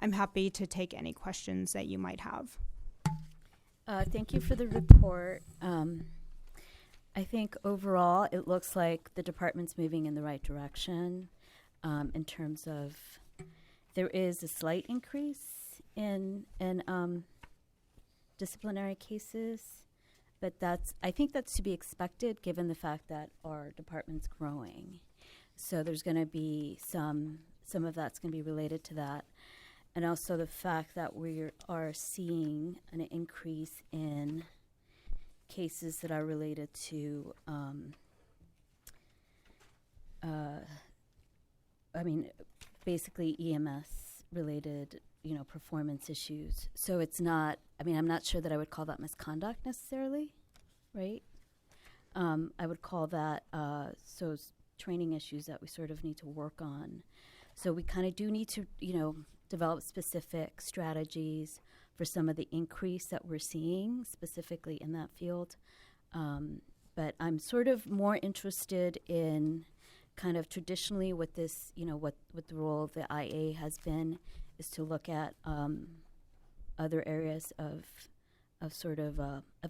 I'm happy to take any questions that you might have. Thank you for the report. I think overall it looks like the department's moving in the right direction in terms of there is a slight increase in disciplinary cases, but I think that's to be expected given the fact that our department's growing. So there's going to be some of that's going to be related to that. And also the fact that we are seeing an increase in cases that are related to, basically EMS-related, performance issues. So it's not, I'm not sure that I would call that misconduct necessarily, right? I would call that training issues that we sort of need to work on. So we kind of do need to, develop specific strategies for some of the increase that we're seeing specifically in that field. But I'm sort of more interested in kind of traditionally what this, what the role of the IA has been is to look at other areas of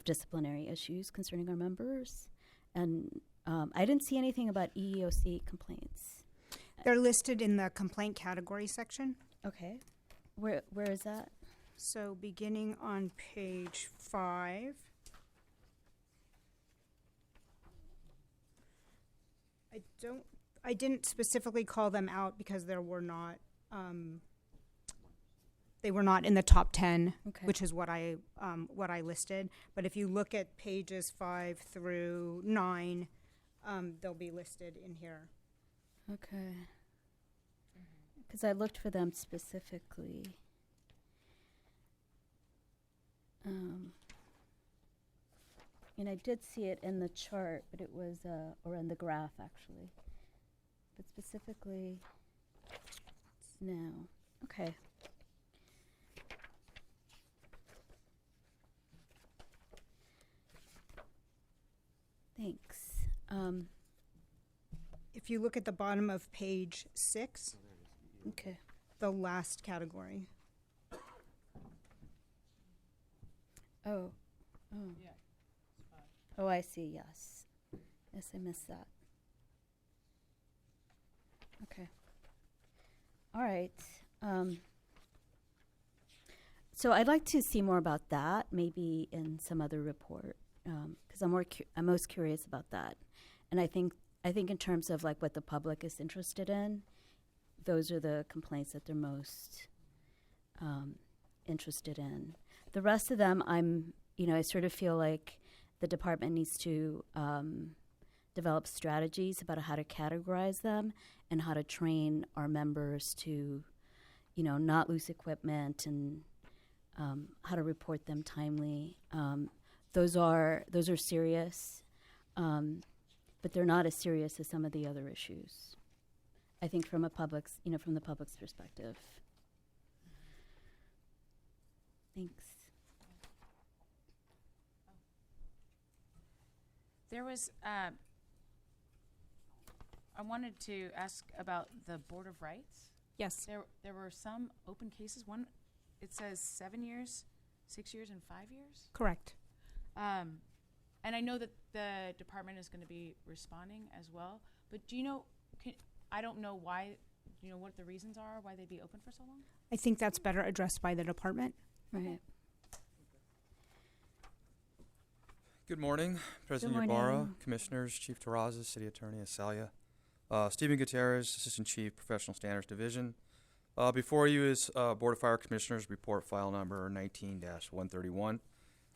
disciplinary issues concerning our members. And I didn't see anything about EEOC complaints. They're listed in the complaint category section. Okay. Where is that? So beginning on page 5. I didn't specifically call them out because they were not in the top 10, Okay. which is what I listed. But if you look at pages 5 through 9, they'll be listed in here. Okay. Because I looked for them specifically. And I did see it in the chart, but it was, or in the graph actually. But specifically, no. Okay. Thanks. If you look at the bottom of page 6, Okay. the last category. Oh. Yeah. Oh, I see. Yes. Yes, I missed that. Okay. All right. So I'd like to see more about that, maybe in some other report, because I'm most curious about that. And I think in terms of like what the public is interested in, those are the complaints that they're most interested in. The rest of them, I sort of feel like the department needs to develop strategies about how to categorize them and how to train our members to, not lose equipment and how to report them timely. Those are serious, but they're not as serious as some of the other issues. I think from the public's perspective. Thanks. There was, I wanted to ask about the Board of Rights. Yes. There were some open cases. One, it says 7 years, 6 years, and 5 years. Correct. And I know that the department is going to be responding as well. But do you know? I don't know why. Do you know what the reasons are why they'd be open for so long? I think that's better addressed by the department. Right. Good morning, President Good Ybarra, morning. Commissioners, Chief Terrazas, City Attorney Asalia. Stephen Gutierrez, Assistant Chief, Professional Standards Division. Before you is Board of Fire Commissioners Report File Number 19-131.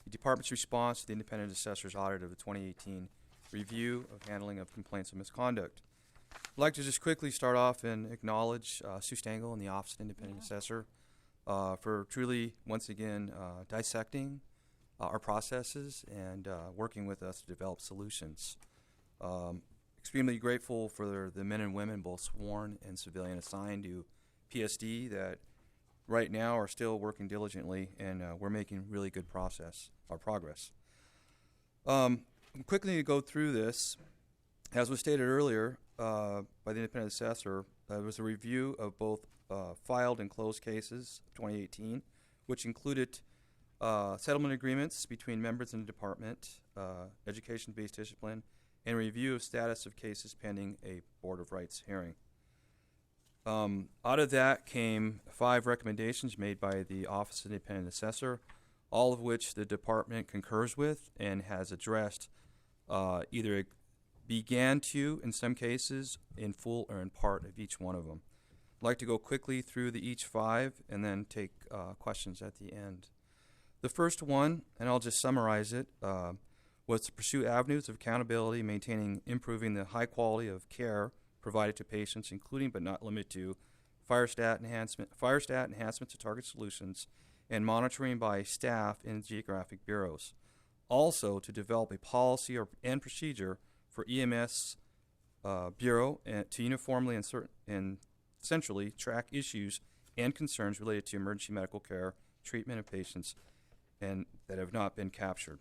The Department's response to the Independent Assessor's audit of the 2018 review of handling of complaints of misconduct. I'd like to just quickly start off and acknowledge Sue Stengel and the Office of Independent Assessor for truly, once again, dissecting our processes and working with us to develop solutions. Extremely grateful for the men and women, both sworn and civilian, assigned to PSD that right now are still working diligently, and we're making really good progress. I'm quickly going to go through this. As was stated earlier by the Independent Assessor, there was a review of both filed and closed cases of 2018, which included settlement agreements between members in the department, education-based discipline, and review of status of cases pending a Board of Rights hearing. Out of that came 5 recommendations made by the Office of Independent Assessor, all of which the department concurs with and has addressed, either began to, in some cases, in full or in part of each one of them. I'd like to go quickly through each 5 and then take questions at the end. The first one, and I'll just summarize it, was to pursue avenues of accountability, improving the high quality of care provided to patients, including but not limited to fire stat enhancements to target solutions, and monitoring by staff in geographic bureaus. also to develop a policy and procedure for EMS Bureau and to uniformly and centrally track issues and concerns related to emergency medical care, treatment of patients, and that have not been captured.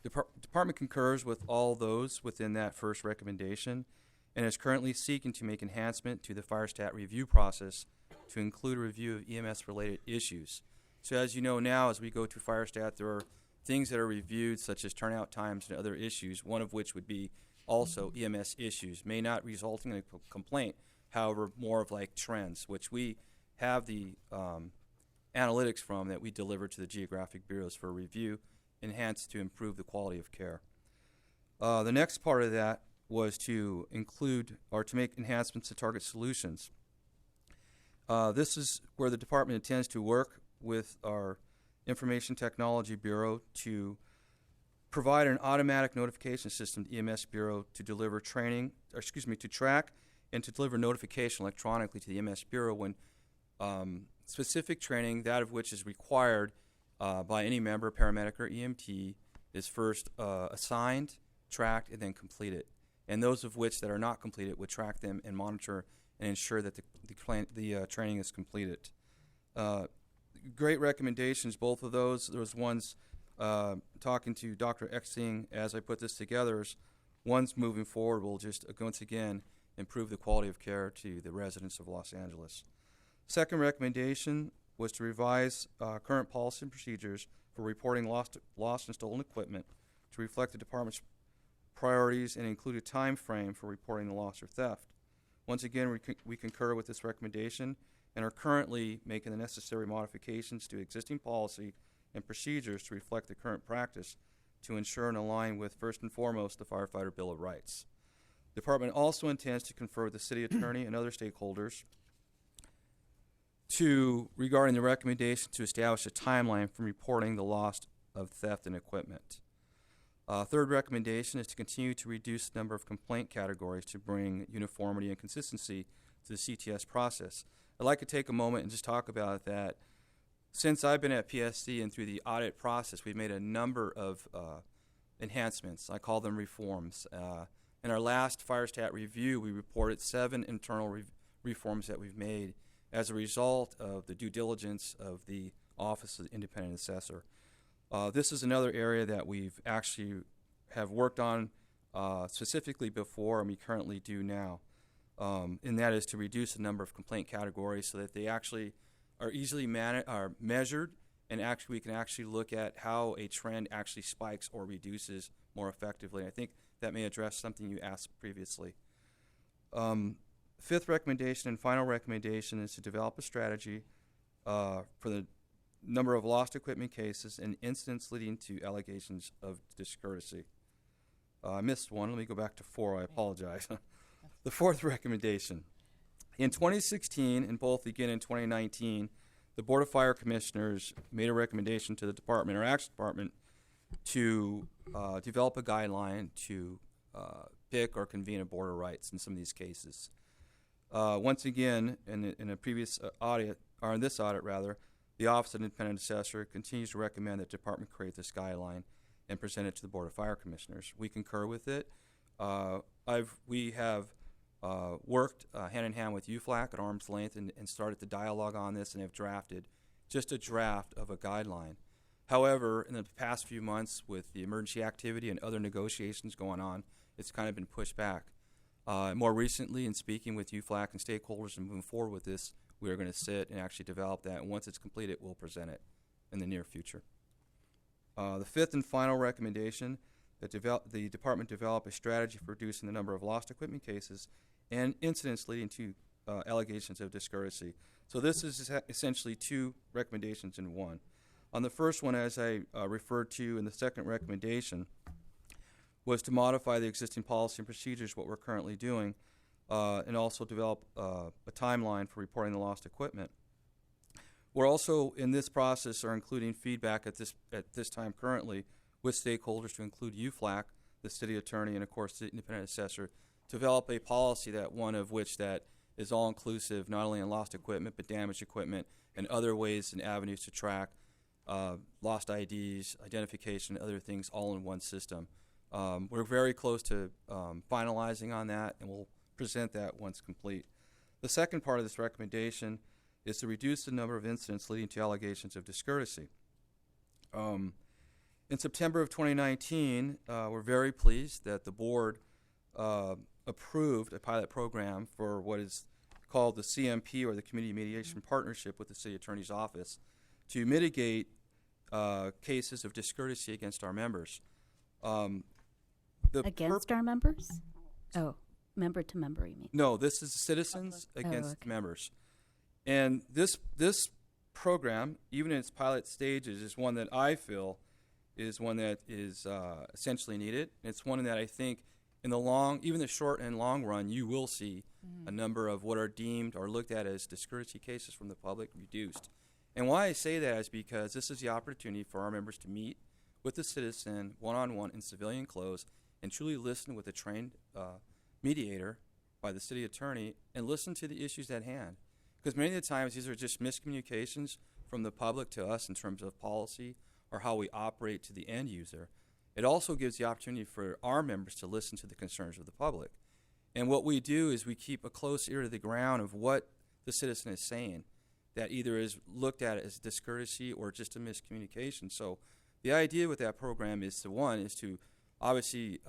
Department concurs with all those within that first recommendation and is currently seeking to make enhancement to the fire stat review process to include a review of EMS-related issues. So as you know now, as we go to fire stat, there are things that are reviewed, such as turnout times and other issues, one of which would be also EMS issues, may not result in a complaint, however, more of like trends, which we have the analytics from that we deliver to the geographic bureaus for review, enhanced to improve the quality of care. The next part of that was to include or to make enhancements to target solutions. This is where the department intends to work with our Information Technology Bureau to provide an automatic notification system to EMS Bureau to deliver to track and to deliver notification electronically to the EMS Bureau when specific training, that of which is required by any member, paramedic, or EMT, is first assigned, tracked, and then completed. And those of which that are not completed would track them and monitor and ensure that the training is completed. Great recommendations, both of those. Those ones talking to Dr. Exing as I put this together, ones moving forward will just once again improve the quality of care to the residents of Los Angeles. Second recommendation was to revise current policy and procedures for reporting lost and stolen equipment to reflect the department's priorities and include a time frame for reporting the loss or theft. Once again, we concur with this recommendation and are currently making the necessary modifications to existing policy and procedures to reflect the current practice to ensure and align with, first and foremost, the Firefighter Bill of Rights. The department also intends to confer with the city attorney and other stakeholders regarding the recommendation to establish a timeline for reporting the loss of theft and equipment. Third recommendation is to continue to reduce the number of complaint categories to bring uniformity and consistency to the CTS process. I'd like to take a moment and just talk about that. Since I've been at PSC and through the audit process, we've made a number of enhancements. I call them reforms. In our last fire stat review, we reported 7 internal reforms that we've made as a result of the due diligence of the Office of the Independent Assessor. This is another area that we've actually have worked on specifically before, and we currently do now. And that is to reduce the number of complaint categories so that they actually are easily measured, and actually we can actually look at how a trend actually spikes or reduces more effectively. I think that may address something you asked previously. Fifth recommendation and final recommendation is to develop a strategy for the number of lost equipment cases and incidents leading to allegations of discourtesy. I missed one. Let me go back to 4. I apologize. The fourth recommendation. In 2016 and both again in 2019, the Board of Fire Commissioners made a recommendation to the department or action department to develop a guideline to pick or convene a board of rights in some of these cases. Once again, in a previous audit, or in this audit rather, the Office of Independent Assessor continues to recommend that the department create this guideline and present it to the Board of Fire Commissioners. We concur with it. We have worked hand in hand with UFLAC at arm's length and started the dialogue on this and have drafted just a draft of a guideline. However, in the past few months with the emergency activity and other negotiations going on, it's kind of been pushed back. More recently, in speaking with UFLAC and stakeholders and moving forward with this, we are going to sit and actually develop that, and once it's completed, we'll present it in the near future. The fifth and final recommendation, that the department develop a strategy for reducing the number of lost equipment cases and incidents leading to allegations of discourtesy. So this is essentially 2 recommendations in one. On the first one, as I referred to in the second recommendation, was to modify the existing policy and procedures, what we're currently doing, and also develop a timeline for reporting the lost equipment. We're also, in this process, are including feedback at this time currently with stakeholders to include UFLAC, the city attorney, and of course the independent assessor, to develop a policy that one of which that is all-inclusive, not only in lost equipment, but damaged equipment and other ways and avenues to track lost IDs, identification, other things all in one system. We're very close to finalizing on that, and we'll present that once complete. The second part of this recommendation is to reduce the number of incidents leading to allegations of discourtesy. In September of 2019, we're very pleased that the board approved a pilot program for what is called the CMP, or the Community Mediation Partnership, with the City Attorney's Office to mitigate cases of discourtesy against our members. Against our members? Oh, member to member, you mean? No, this is citizens against members. And this program, even in its pilot stages, is one that I feel is one that is essentially needed. It's one that I think in the even the short and long run, you will see a number of what are deemed or looked at as discourtesy cases from the public reduced. And why I say that is because this is the opportunity for our members to meet with the citizen one-on-one in civilian clothes and truly listen with a trained mediator by the city attorney and listen to the issues at hand. Because many of the times these are just miscommunications from the public to us in terms of policy or how we operate to the end user. It also gives the opportunity for our members to listen to the concerns of the public. And what we do is we keep a close ear to the ground of what the citizen is saying that either is looked at as discourtesy or just a miscommunication. So the idea with that program is to obviously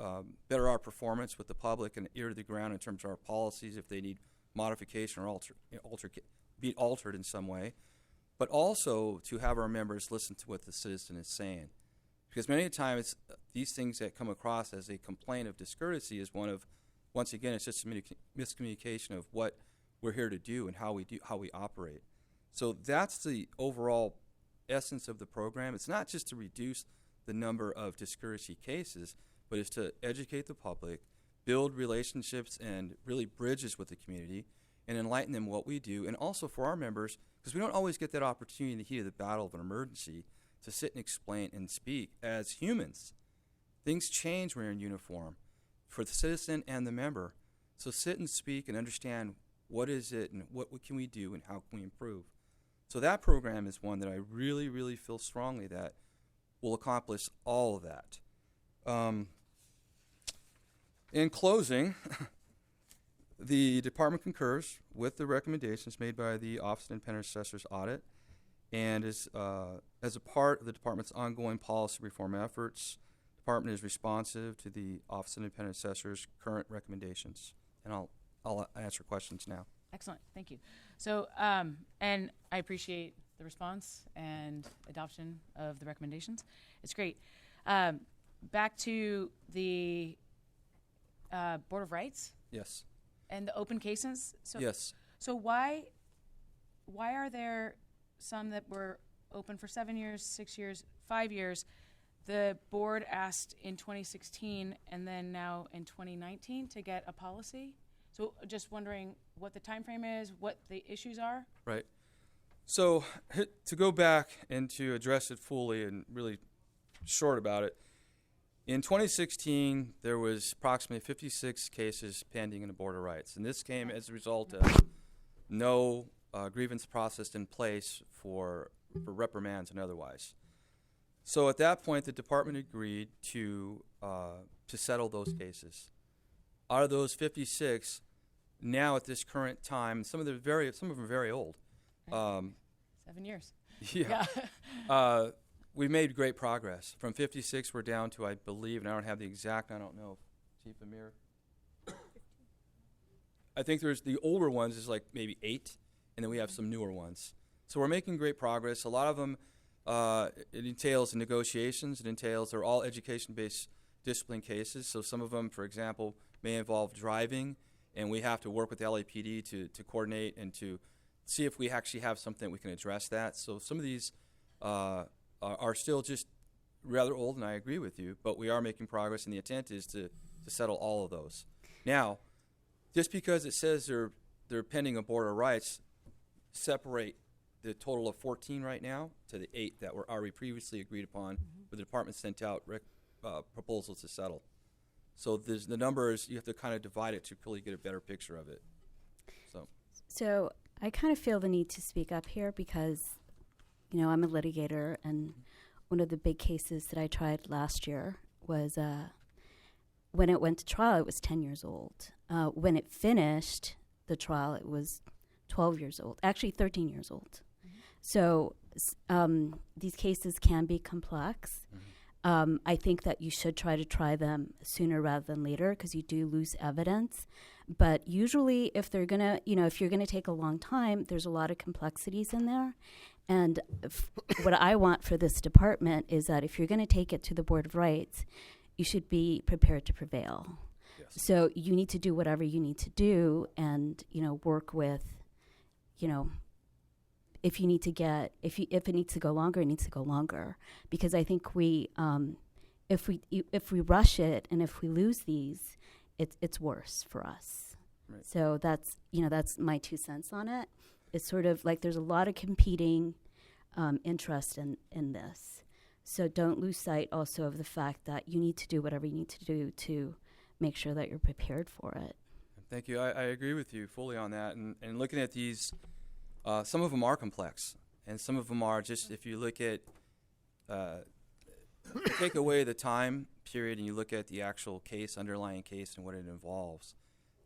better our performance with the public and ear to the ground in terms of our policies if they need modification or be altered in some way, but also to have our members listen to what the citizen is saying. Because many times these things that come across as a complaint of discourtesy is once again, it's just a miscommunication of what we're here to do and how we operate. So that's the overall essence of the program. It's not just to reduce the number of discourtesy cases, but it's to educate the public, build relationships and really bridges with the community, and enlighten them what we do, and also for our members, because we don't always get that opportunity in the heat of the battle of an emergency to sit and explain and speak as humans. Things change when you're in uniform for the citizen and the member. So sit and speak and understand what is it and what can we do and how can we improve. So that program is one that I really, really feel strongly that will accomplish all of that. In closing, the department concurs with the recommendations made by the Office of Independent Assessor's audit, and is as a part of the department's ongoing policy reform efforts, the department is responsive to the Office of Independent Assessor's current recommendations. And I'll answer questions now. Excellent, thank you. So, and I appreciate the response and adoption of the recommendations. It's great. Back to the Board of Rights. Yes. And the open cases. So, yes. So why are there some that were open for 7 years, 6 years, 5 years? The board asked in 2016 and then now in 2019 to get a policy. So just wondering what the time frame is, what the issues are. Right. So to go back and to address it fully and really short about it, in 2016, there was approximately 56 cases pending in the Board of Rights, and this came as a result of no grievance process in place for reprimands and otherwise. So at that point, the department agreed to settle those cases. Out of those 56, now at this current time, some of them are very old. 7 years. Yeah. We've made great progress. From 56, we're down to, I believe, and I don't have the exact, I don't know, Chief Amir. I think there's the older ones is like maybe 8, and then we have some newer ones. So we're making great progress. A lot of them, it entails negotiations. They're all education-based discipline cases. So some of them, for example, may involve driving, and we have to work with the LAPD to coordinate and to see if we actually have something that we can address that. So some of these are still just rather old, and I agree with you, but we are making progress, and the intent is to settle all of those. Now, just because it says they're pending a Board of Rights, separate the total of 14 right now to the 8 that were already previously agreed upon, where the department sent out proposals to settle. So the numbers, you have to kind of divide it to really get a better picture of it. So I kind of feel the need to speak up here because, I'm a litigator, and one of the big cases that I tried last year was when it went to trial, it was 10 years old. When it finished the trial, it was 12 years old, actually 13 years old. So these cases can be complex. I think that you should try them sooner rather than later because you do lose evidence. But usually if they're going to, if you're going to take a long time, there's a lot of complexities in there. And what I want for this department is that if you're going to take it to the Board of Rights, you should be prepared to prevail. Yes. So you need to do whatever you need to do and, work with, if you need to if it needs to go longer, it needs to go longer. Because I think if we rush it and if we lose these, it's worse for us. Right. So that's my 2 cents on it. It's sort of like there's a lot of competing interest in this. So don't lose sight also of the fact that you need to do whatever you need to do to make sure that you're prepared for it. Thank you. I agree with you fully on that. And looking at these, some of them are complex, and some of them are just, if you look at, take away the time period and you look at the actual case, underlying case, and what it involves,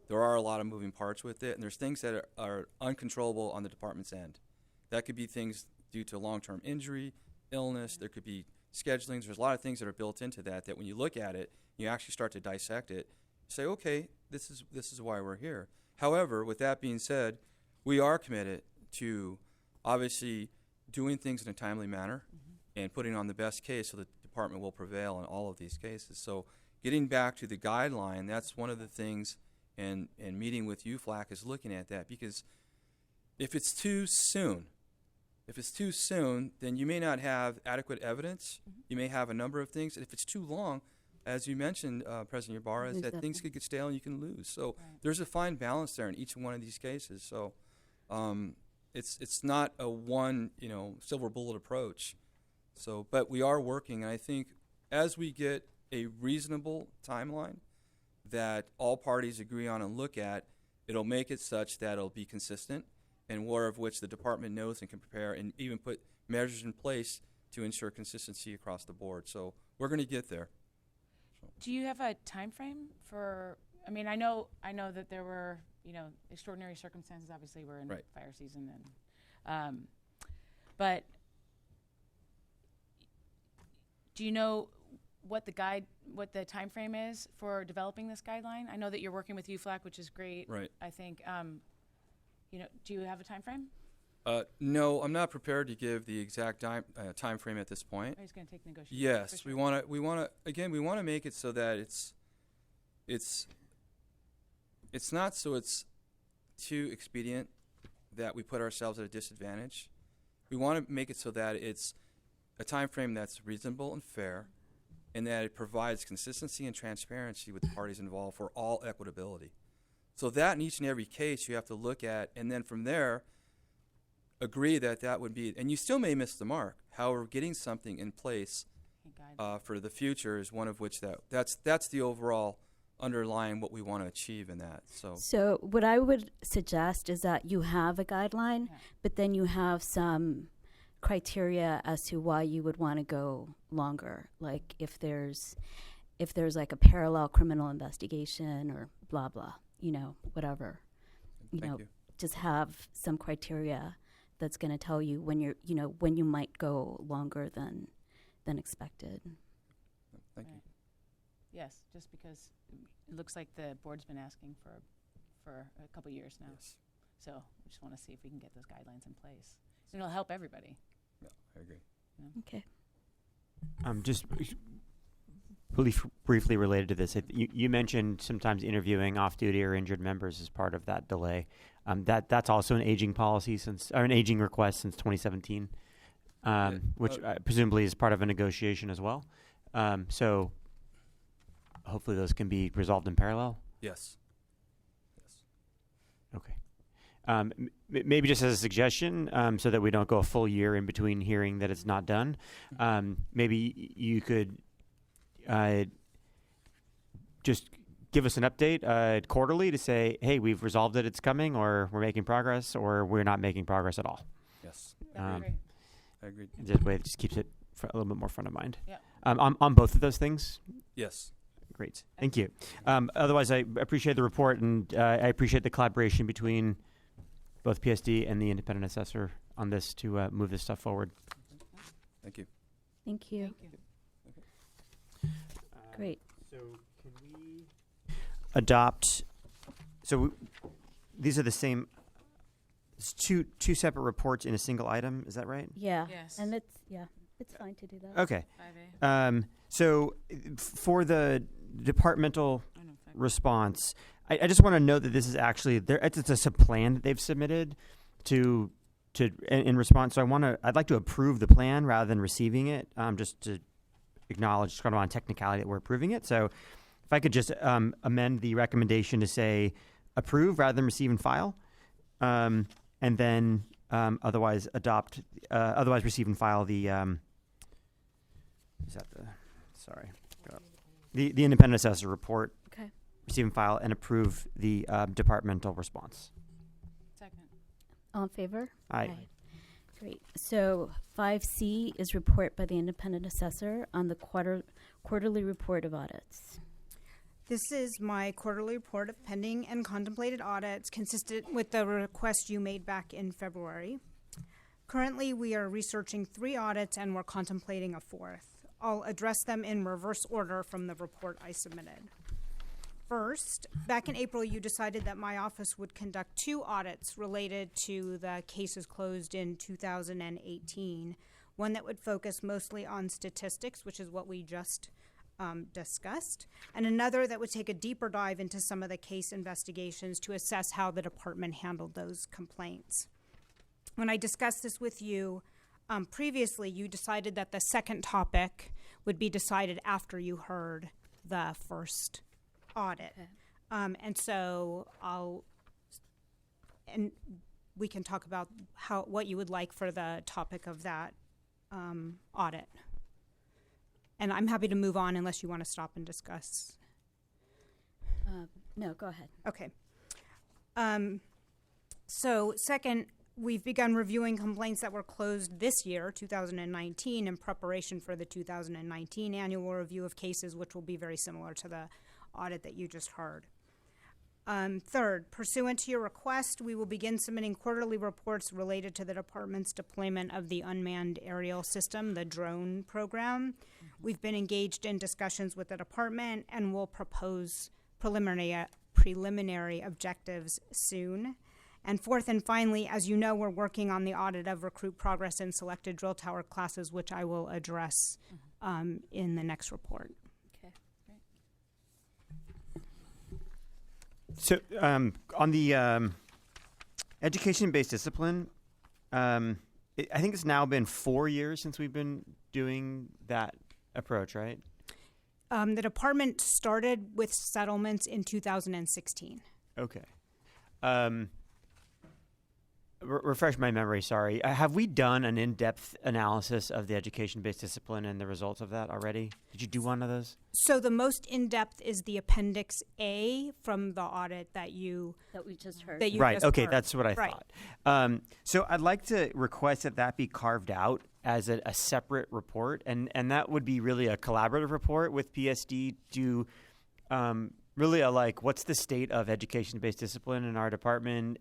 there are a lot of moving parts with it, and there's things that are uncontrollable on the department's end. That could be things due to long-term injury, illness, there could be schedulings. There's a lot of things that are built into that when you look at it, you actually start to dissect it, say, okay, this is why we're here. However, with that being said, we are committed to obviously doing things in a timely manner and putting on the best case so the department will prevail in all of these cases. So getting back to the guideline, that's one of the things, and meeting with UFLAC is looking at that, because if it's too soon, then you may not have adequate evidence. You may have a number of things. And if it's too long, as you mentioned, President Ybarra, is that things could get stale and you can lose. So there's a fine balance there in each one of these cases. So it's not a one silver bullet approach. So, but we are working, and I think as we get a reasonable timeline that all parties agree on and look at, it'll make it such that it'll be consistent, and more of which the department knows and can prepare and even put measures in place to ensure consistency across the board. So we're going to get there. Do you have a time frame for? I mean, I know that there were extraordinary circumstances. Obviously, we're in fire season, and but do you know what the time frame is for developing this guideline? I know that you're working with UFLAC, which is great. Right. I think. Do you have a time frame? No, I'm not prepared to give the exact time frame at this point. Are you going to take negotiations? Yes, sure. we want to make it so that it's not so it's too expedient that we put ourselves at a disadvantage. We want to make it so that it's a time frame that's reasonable and fair, and that it provides consistency and transparency with the parties involved for all equitability. So that in each and every case you have to look at, and then from there agree that would be, and you still may miss the mark. However, getting something in place for the future is one of which that's the overall underlying what we want to achieve in that. So what I would suggest is that you have a guideline, but then you have some criteria as to why you would want to go longer. Like if there's like a parallel criminal investigation or blah blah, whatever. Thank you. Just have some criteria that's going to tell you when when you might go longer than expected. Thank you. Yes, just because it looks like the board's been asking for a couple years now. Yes. So we just want to see if we can get those guidelines in place. So it'll help everybody. Yeah, I agree. Okay. Just really briefly related to this, you mentioned sometimes interviewing off-duty or injured members as part of that delay. That's also an aging policy an aging request since 2017, which presumably is part of a negotiation as well. So hopefully those can be resolved in parallel. Yes. Okay. Maybe just as a suggestion, so that we don't go a full year in between hearing that it's not done, maybe you could just give us an update quarterly to say, hey, we've resolved it, it's coming, or we're making progress, or we're not making progress at all. Yes. That'd be great. I agree. This way, it just keeps it a little bit more front of mind. Yeah. On both of those things. Yes. Great, thank you. Otherwise, I appreciate the report, and I appreciate the collaboration between both PSD and the independent assessor on this to move this stuff forward. Thank you. Thank you. Great. So can we adopt? So these are the same. It's two separate reports in a single item. Is that right? Yeah. Yes. And it's fine to do that. Okay. 5A. So for the departmental Oh, no, 5A. response, I just want to note that this is actually it's a plan that they've submitted to in response. So I'd like to approve the plan rather than receiving it, just to acknowledge kind of on technicality that we're approving it. So if I could just amend the recommendation to say approve rather than receive and file, and then otherwise receive and file the the independent assessor report. Okay. Receive and file and approve the departmental response. Second. All in favor? Aye. Great. So 5C is report by the independent assessor on the quarterly report of audits. This is my quarterly report of pending and contemplated audits consistent with the request you made back in February. Currently, we are researching 3 audits and we're contemplating a 4th. I'll address them in reverse order from the report I submitted. First, back in April, you decided that my office would conduct 2 audits related to the cases closed in 2018. One that would focus mostly on statistics, which is what we just discussed, and another that would take a deeper dive into some of the case investigations to assess how the department handled those complaints. When I discussed this with you previously, you decided that the second topic would be decided after you heard the first audit. Okay. And so we can talk about what you would like for the topic of that audit. And I'm happy to move on unless you want to stop and discuss. No, go ahead. Okay. So second, we've begun reviewing complaints that were closed this year, 2019, in preparation for the 2019 annual review of cases, which will be very similar to the audit that you just heard. Third, pursuant to your request, we will begin submitting quarterly reports related to the department's deployment of the unmanned aerial system, the drone program. We've been engaged in discussions with the department and will propose preliminary objectives soon. And fourth and finally, as you know, we're working on the audit of recruit progress in selected drill tower classes, which I will address in the next report. Okay. So on the education-based discipline, I think it's now been 4 years since we've been doing that approach, right? The department started with settlements in 2016. Okay. Refresh my memory, sorry. Have we done an in-depth analysis of the education-based discipline and the results of that already? Did you do one of those? So the most in-depth is the Appendix A from the audit that we just heard. Right, okay, heard. that's what I Right. thought. So I'd like to request that be carved out as a separate report, and that would be really a collaborative report with PSD to really what's the state of education-based discipline in our department,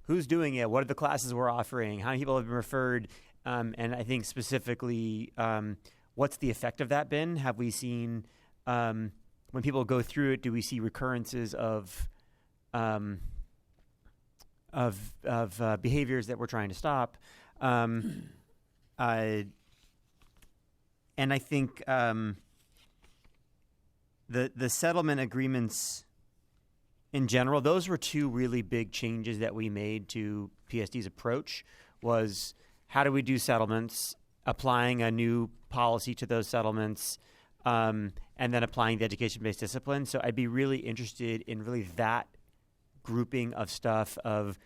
who's doing it? What are the classes we're offering? How many people have been referred? And I think specifically, what's the effect of that been? Have we seen when people go through it? Do we see recurrences of behaviors that we're trying to stop? And I think the settlement agreements. In general, those were 2 really big changes that we made to PSD's approach. Was how do we do settlements, applying a new policy to those settlements, and then applying the education-based discipline. So I'd be really interested in really that grouping of stuff of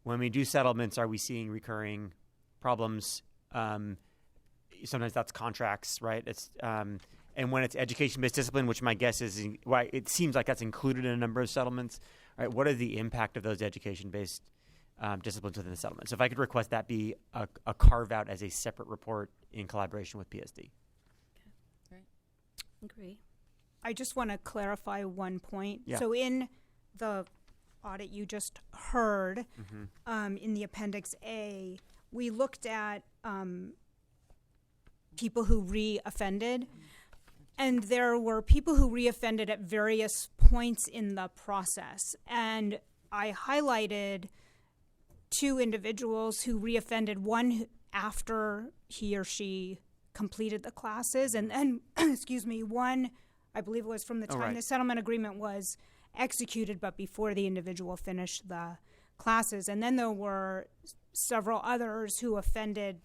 when we do settlements, are we seeing recurring problems? Sometimes that's contracts, right? It's and when it's education-based discipline, which my guess is, it seems like that's included in a number of settlements, right? What is the impact of those education-based disciplines within the settlement. So if I could request that be a carve out as a separate report in collaboration with PSD. Agree. I just want to clarify one point. Yeah. So in the audit you just heard, in the Appendix A, we looked at people who re-offended, and there were people who re-offended at various points in the process. And I highlighted 2 individuals who re-offended, one after he or she completed the classes, and then, excuse me, one, I believe it was from the time the settlement agreement was executed, but before the individual finished the classes. And then there were several others who offended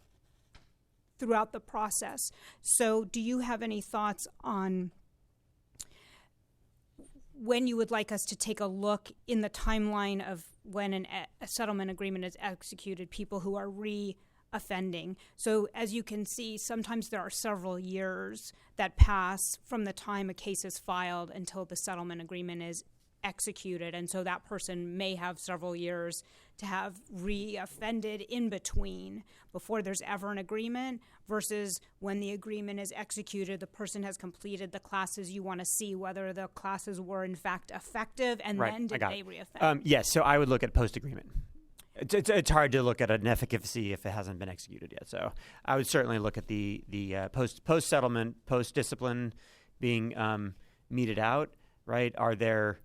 throughout the process. So do you have any thoughts on when you would like us to take a look in the timeline of when a settlement agreement is executed, people who are re-offending? So as you can see, sometimes there are several years that pass from the time a case is filed until the settlement agreement is executed, and so that person may have several years to have re-offended in between before there's ever an agreement, versus when the agreement is executed, the person has completed the classes. You want to see whether the classes were in fact effective, and then did they re-offend? Yes, so I would look at post-agreement. It's hard to look at an efficacy if it hasn't been executed yet. So I would certainly look at the post-settlement, post-discipline being meted out, right? Are there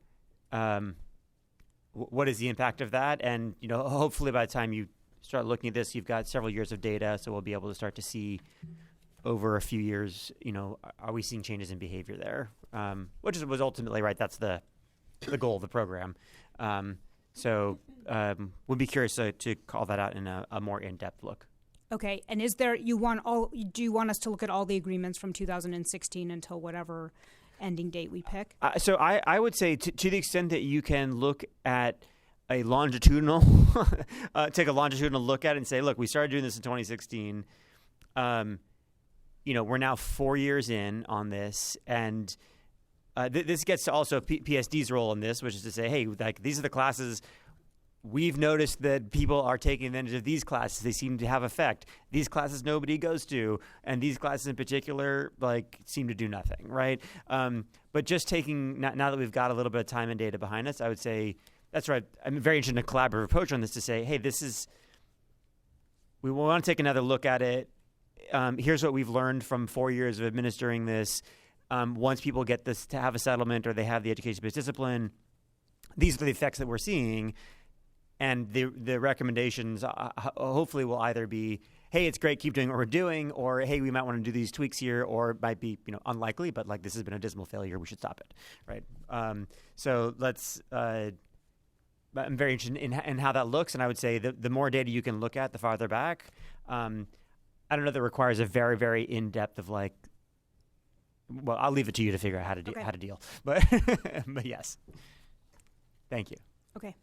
what is the impact of that? And, hopefully by the time you start looking at this, you've got several years of data, so we'll be able to start to see over a few years, are we seeing changes in behavior there? Which was ultimately, right, that's the goal of the program. So we'd be curious to call that out in a more in-depth look. Okay, and do you want us to look at all the agreements from 2016 until whatever ending date we pick? So I would say to the extent that you can look at a longitudinal, take a longitudinal look at it and say, look, we started doing this in 2016. We're now 4 years in on this, and this gets to also PSD's role in this, which is to say, hey, like these are the classes. We've noticed that people are taking advantage of these classes. They seem to have effect. These classes nobody goes to, and these classes in particular, seem to do nothing, right? But just taking now that we've got a little bit of time and data behind us, I would say that's right. I'm very interested in a collaborative approach on this to say, hey, we want to take another look at it. Here's what we've learned from 4 years of administering this. Once people get this to have a settlement or they have the education-based discipline, these are the effects that we're seeing. And the recommendations hopefully will either be, hey, it's great, keep doing what we're doing, or hey, we might want to do these tweaks here, or it might be unlikely, but this has been a dismal failure, we should stop it, right? So let's. I'm very interested in how that looks, and I would say the more data you can look at, the farther back. I don't know that requires a very, very in-depth of well, I'll leave it to you to figure out how to deal, but but yes, thank you. Okay.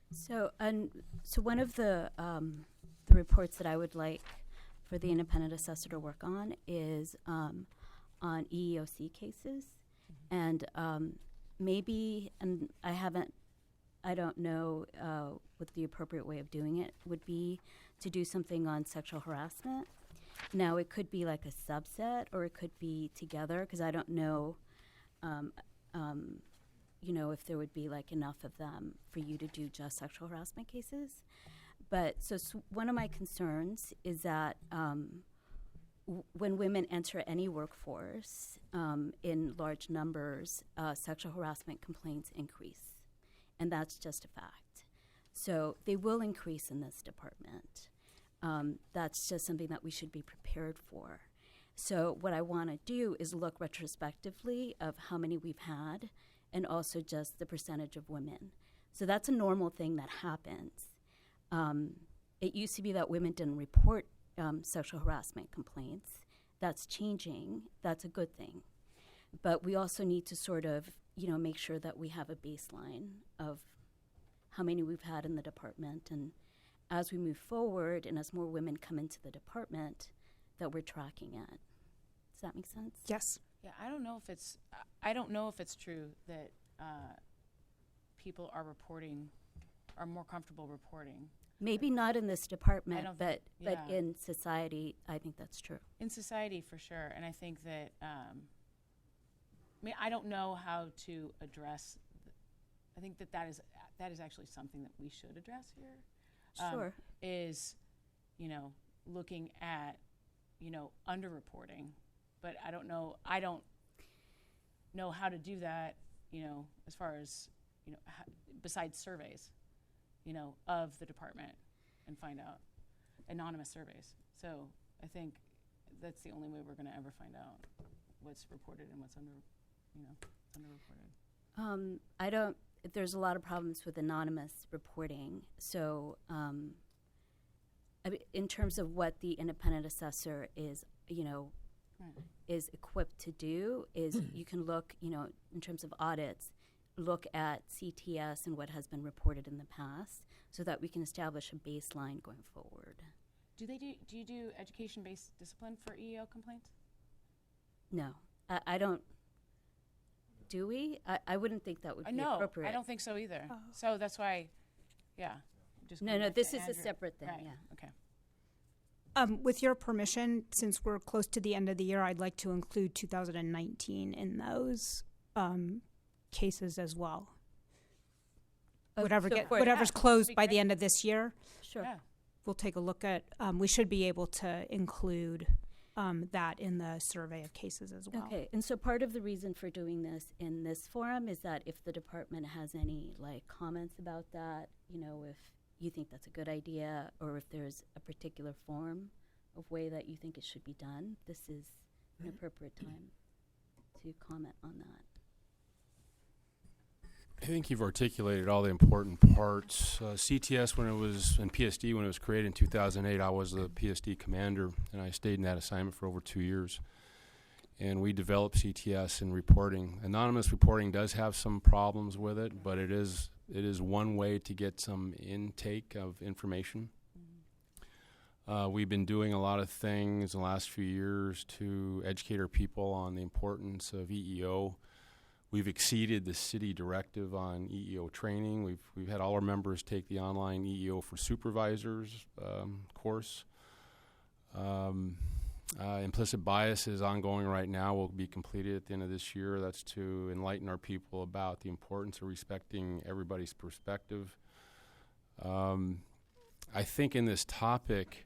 So one of the reports that I would like for the independent assessor to work on is on EEOC cases, and maybe, and I don't know what the appropriate way of doing it would be, to do something on sexual harassment. Now it could be like a subset, or it could be together, because I don't know. If there would be enough of them for you to do just sexual harassment cases. But so one of my concerns is that when women enter any workforce in large numbers, sexual harassment complaints increase. And that's just a fact. So they will increase in this department. That's just something that we should be prepared for. So what I want to do is look retrospectively of how many we've had, and also just the percentage of women. So that's a normal thing that happens. It used to be that women didn't report sexual harassment complaints. That's changing. That's a good thing. But we also need to sort of, make sure that we have a baseline of how many we've had in the department. And as we move forward and as more women come into the department, that we're tracking at. Does that make sense? Yes. Yeah, I don't know if it's true that people are reporting are more comfortable reporting. Maybe not in this department, don't but think- yeah. in society, I think that's true. In society, for sure. And I think that, I mean, I don't know how to address, I think that is actually something that we should address here. Sure. Is, looking at, underreporting. But I don't know how to do that, as far as, besides surveys, of the department and find out anonymous surveys. So I think that's the only way we're going to ever find out what's reported and what's underreported. There's a lot of problems with anonymous reporting. So in terms of what the independent assessor is, is equipped to do, is you can look, in terms of audits, look at CTS and what has been reported in the past so that we can establish a baseline going forward. Do you do education-based discipline for EEO complaints? No, I don't. Do we? I wouldn't think that would be appropriate. No, I don't think so either. Oh. So that's why, just no, this is a separate thing, right. Yeah. Okay. With your permission, since we're close to the end of the year, I'd like to include 2019 in those cases as well. Whatever's closed by the end of this year, sure. Yeah. We'll take a look at. We should be able to include that in the survey of cases as well. Okay, and so part of the reason for doing this in this forum is that if the department has any comments about that, if you think that's a good idea, or if there's a particular form of way that you think it should be done, this is an appropriate time to comment on that. I think you've articulated all the important parts. CTS, and PSD, when it was created in 2008, I was the PSD commander, and I stayed in that assignment for over 2 years. And we developed CTS in reporting. Anonymous reporting does have some problems with it, but it is one way to get some intake of information. We've been doing a lot of things in the last few years to educate our people on the importance of EEO. We've exceeded the city directive on EEO training. We've had all our members take the online EEO for supervisors course. Implicit bias is ongoing right now, will be completed at the end of this year. That's to enlighten our people about the importance of respecting everybody's perspective. I think in this topic,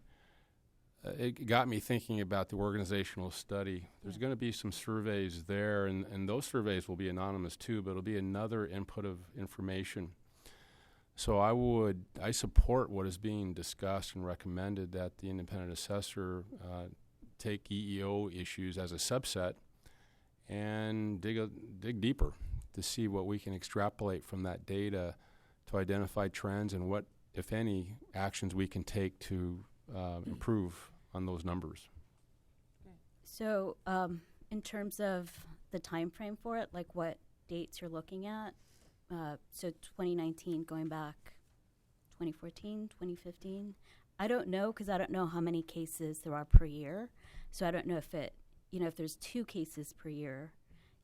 it got me thinking about the organizational study. There's going to be some surveys there, and those surveys will be anonymous too, but it'll be another input of information. So I support what is being discussed and recommended, that the independent assessor take EEO issues as a subset and dig deeper to see what we can extrapolate from that data to identify trends and what, if any, actions we can take to improve on those numbers. So in terms of the time frame for it, what dates you're looking at, so 2019 going back 2014, 2015, I don't know, because I don't know how many cases there are per year. So I don't know if if there's 2 cases per year,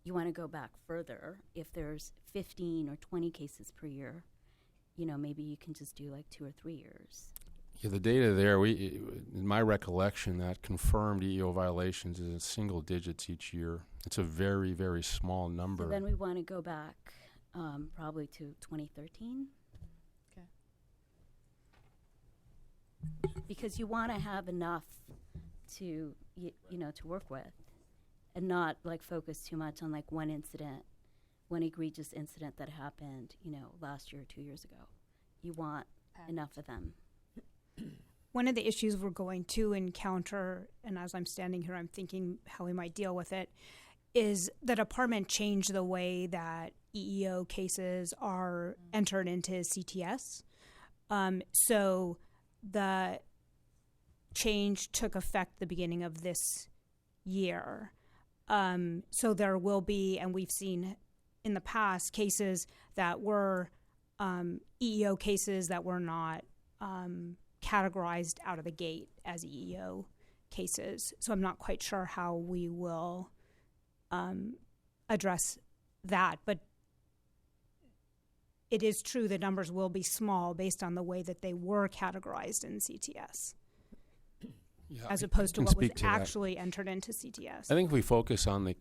you want to go back further. If there's 15 or 20 cases per year, maybe you can just do 2 or 3 years. Yeah, the data there, in my recollection, that confirmed EEO violations is in single digits each year. It's a very, very small number. So then we want to go back probably to 2013. Okay. Because you want to have enough to to work with, and not focus too much on one incident, one egregious incident that happened last year or 2 years ago. You want enough of them. One of the issues we're going to encounter, and as I'm standing here, I'm thinking how we might deal with it, is the department changed the way that EEO cases are entered into CTS. So the change took effect the beginning of this year. So there will be, and we've seen in the past, cases that were EEO cases that were not categorized out of the gate as EEO cases. So I'm not quite sure how we will address that. But it is true the numbers will be small based on the way that they were categorized in CTS, Yeah, as I opposed to can what was speak to that. actually entered into CTS. I think if we focus on the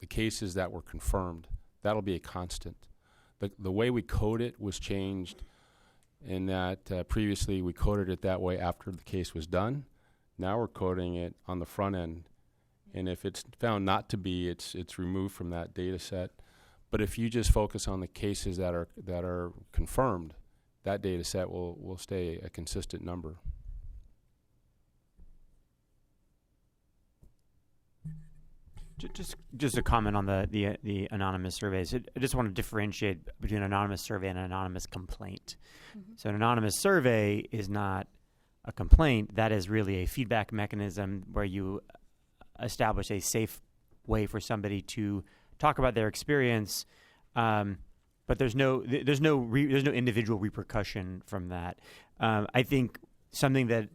cases that were confirmed, that'll be a constant. The way we code it was changed in that previously we coded it that way after the case was done. Now we're coding it on the front end, and if it's found not to be, it's removed from that data set. But if you just focus on the cases that are confirmed, that data set will stay a consistent number. Just a comment on the anonymous surveys. I just want to differentiate between an anonymous survey and an anonymous complaint. Mm-hmm. So an anonymous survey is not a complaint. That is really a feedback mechanism where you establish a safe way for somebody to talk about their experience, but there's no individual repercussion from that. I think something that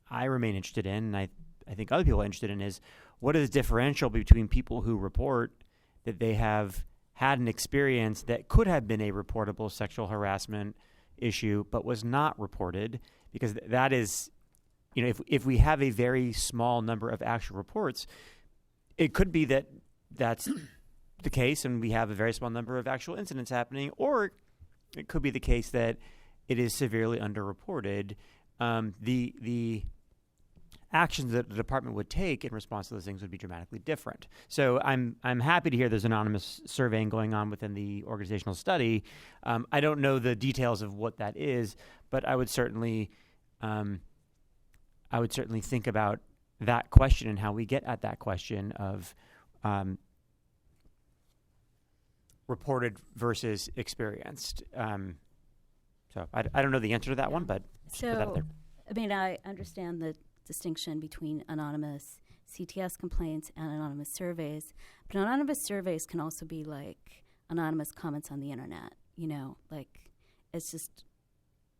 I remain interested in, and I think other people are interested in, is what is the differential between people who report that they have had an experience that could have been a reportable sexual harassment issue but was not reported? Because that is, if we have a very small number of actual reports, it could be that that's the case and we have a very small number of actual incidents happening, or it could be the case that it is severely underreported. The actions that the department would take in response to those things would be dramatically different. So I'm happy to hear there's anonymous surveying going on within the organizational study. I don't know the details of what that is, but I would certainly think about that question and how we get at that question of reported versus experienced. So I don't know the answer to that one, but just put that out there. I mean, I understand the distinction between anonymous CTS complaints and anonymous surveys, but anonymous surveys can also be like anonymous comments on the internet, like it's just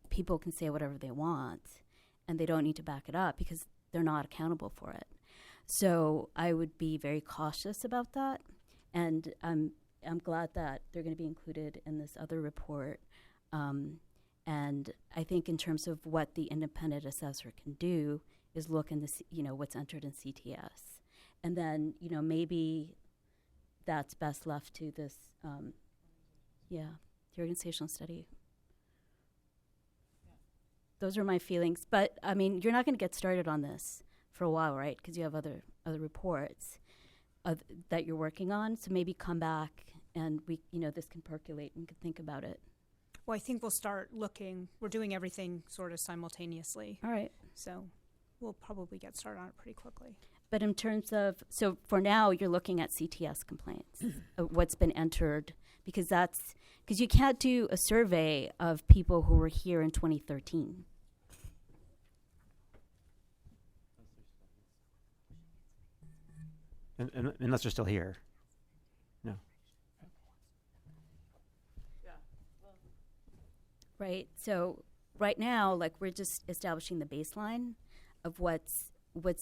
people can say whatever they want and they don't need to back it up because they're not accountable for it. So I would be very cautious about that, and I'm glad that they're going to be included in this other report. And I think in terms of what the independent assessor can do is look in what's entered in CTS. And then, maybe that's best left to this, the organizational study. Those are my feelings. But, I mean, you're not going to get started on this for a while, right? Because you have other reports that you're working on. So maybe come back and this can percolate and we can think about it. Well, I think we'll start looking. We're doing everything sort of simultaneously. All right. So we'll probably get started on it pretty quickly. But in terms of, so for now, you're looking at CTS complaints, what's been entered, because you can't do a survey of people who were here in 2013. Unless they're still here. No. Right. So right now, like, we're just establishing the baseline of what's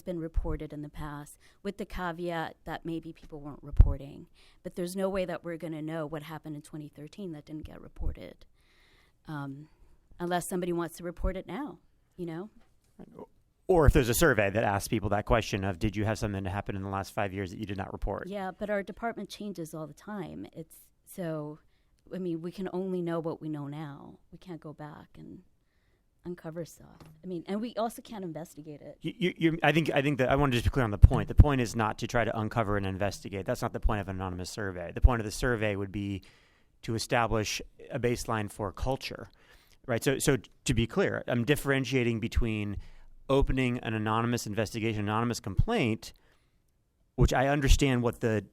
been reported in the past, with the caveat that maybe people weren't reporting. But there's no way that we're going to know what happened in 2013 that didn't get reported, unless somebody wants to report it now, Or if there's a survey that asks people that question of, did you have something that happened in the last 5 years that you did not report? Yeah, but our department changes all the time. We can only know what we know now. We can't go back and uncover stuff. And we also can't investigate it. I think that I want to just be clear on the point. The point is not to try to uncover and investigate. That's not the point of an anonymous survey. The point of the survey would be to establish a baseline for culture, right? So to be clear, I'm differentiating between opening an anonymous investigation, anonymous complaint, which I understand what the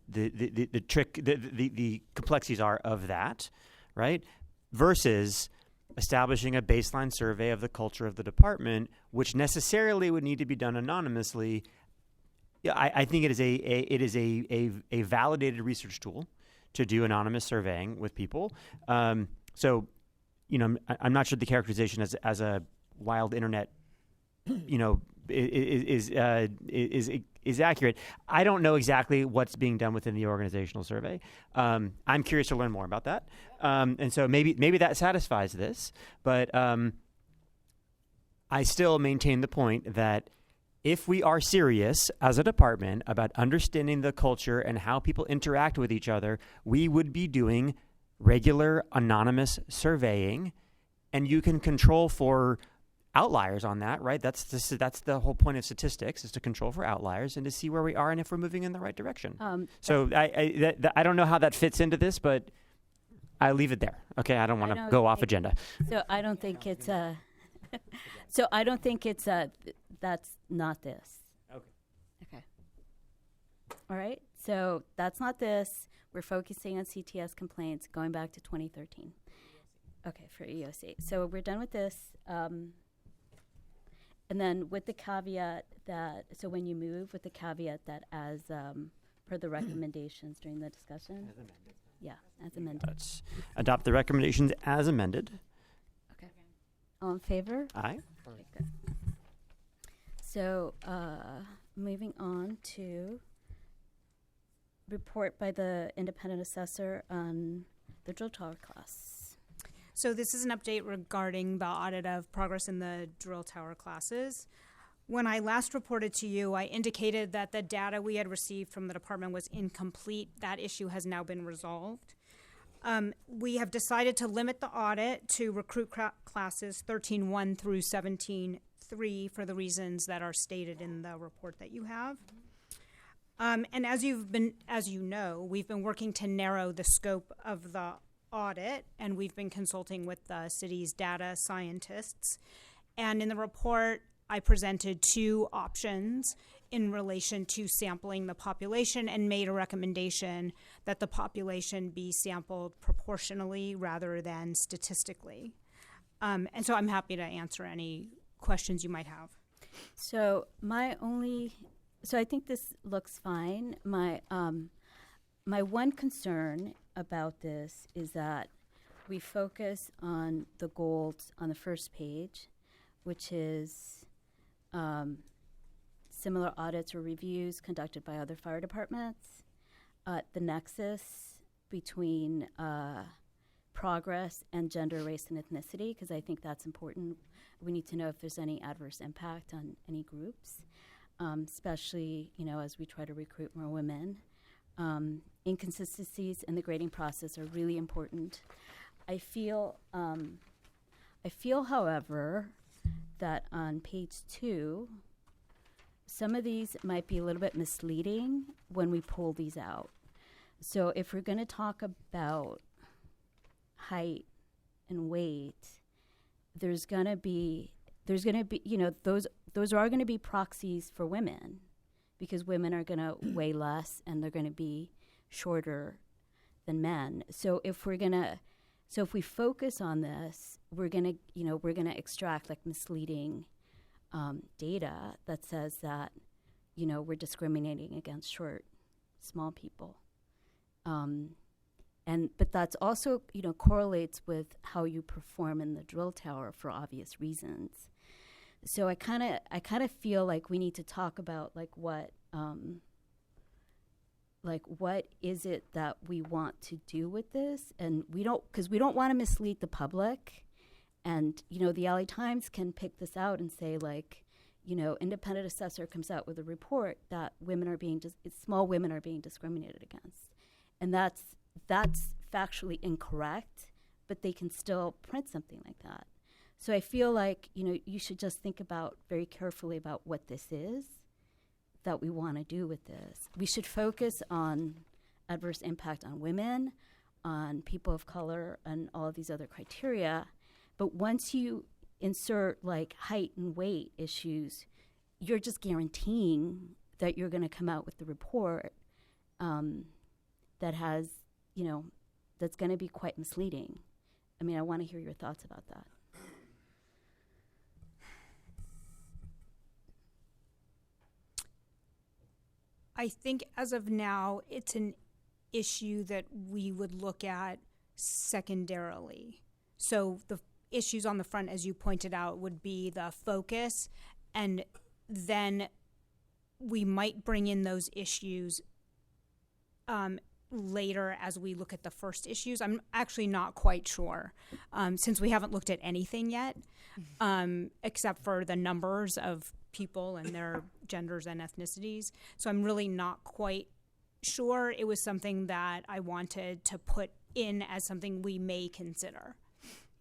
complexities are of that, right? Versus establishing a baseline survey of the culture of the department, which necessarily would need to be done anonymously. I think it is a validated research tool to do anonymous surveying with people. So, I'm not sure the characterization as a wild internet, is accurate. I don't know exactly what's being done within the organizational survey. I'm curious to learn more about that, and so maybe that satisfies this. But I still maintain the point that if we are serious as a department about understanding the culture and how people interact with each other, we would be doing regular anonymous surveying, and you can control for outliers on that, right? That's the whole point of statistics, is to control for outliers and to see where we are and if we're moving in the right direction. So I don't know how that fits into this, but I leave it there. Okay, I don't want to go off agenda. So I don't think it's a. So I don't think it's a. That's not this. Okay. All right. So that's not this. We're focusing on CTS complaints going back to 2013. Okay, for EOC. So we're done with this. And then with the caveat that, so when you move, with the caveat that as per the recommendations during the discussion. As amended. Yeah, as amended. Let's adopt the recommendations as amended. Okay. All in favor? Aye. Okay, good. So moving on to report by the independent assessor on the drill tower class. So this is an update regarding the audit of progress in the drill tower classes. When I last reported to you, I indicated that the data we had received from the department was incomplete. That issue has now been resolved. We have decided to limit the audit to recruit classes 13.1 through 17.3 for the reasons that are stated in the report that you have. And as you know, we've been working to narrow the scope of the audit, and we've been consulting with the city's data scientists. And in the report, I presented two options in relation to sampling the population and made a recommendation that the population be sampled proportionally rather than statistically. And so I'm happy to answer any questions you might have. So I think this looks fine. My one concern about this is that we focus on the goals on the first page, which is similar audits or reviews conducted by other fire departments, the nexus between progress and gender, race, and ethnicity, because I think that's important. We need to know if there's any adverse impact on any groups, especially, as we try to recruit more women. Inconsistencies in the grading process are really important. I feel, however, that on page 2, some of these might be a little bit misleading when we pull these out. So if we're going to talk about height and weight, there's going to be those are going to be proxies for women, because women are going to weigh less and they're going to be shorter than men. So if we focus on this, we're going to extract like misleading data that says that, we're discriminating against short, small people. But that's also, correlates with how you perform in the drill tower for obvious reasons. So I kind of feel like we need to talk about what is it that we want to do with this, and because we don't want to mislead the public, and the LA Times can pick this out and say independent assessor comes out with a report that small women are being discriminated against, and that's factually incorrect, but they can still print something like that. So I feel like, you should just think about very carefully about what this is that we want to do with this. We should focus on adverse impact on women, on people of color, and all of these other criteria. But once you insert height and weight issues, you're just guaranteeing that you're going to come out with the report that has, that's going to be quite misleading. I mean, I want to hear your thoughts about that. I think as of now, it's an issue that we would look at secondarily. So the issues on the front, as you pointed out, would be the focus and then we might bring in those issues later as we look at the first issues. I'm actually not quite sure, since we haven't looked at anything yet, except for the numbers of people and their genders and ethnicities. So I'm really not quite sure. It was something that I wanted to put in as something we may consider.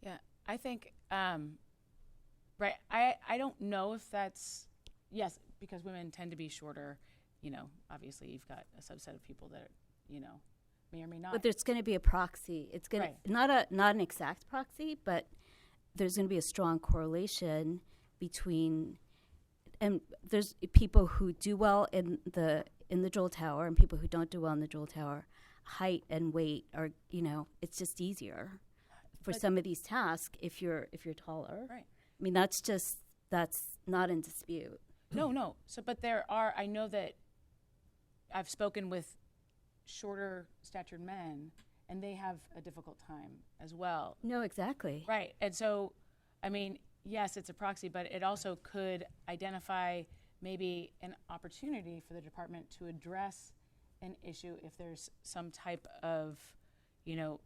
Yeah, I think, right, I don't know if that's, yes, because women tend to be shorter, you know, obviously you've got a subset of people that, you know, may or may not. But there's going to be a proxy. It's going Right. to not an exact proxy, but there's going to be a strong correlation between, and there's people who do well in the Jewel Tower and people who don't do well in the Jewel Tower. Height and weight are, you know, it's just easier for But- some of these tasks if you're taller. Right. I mean, that's not in dispute. No. So, but there are, I know that I've spoken with shorter statured men, and they have a difficult time as well. No, exactly. Right. And so, I mean, yes, it's a proxy, but it also could identify maybe an opportunity for the department to address an issue if there's some type of, you know,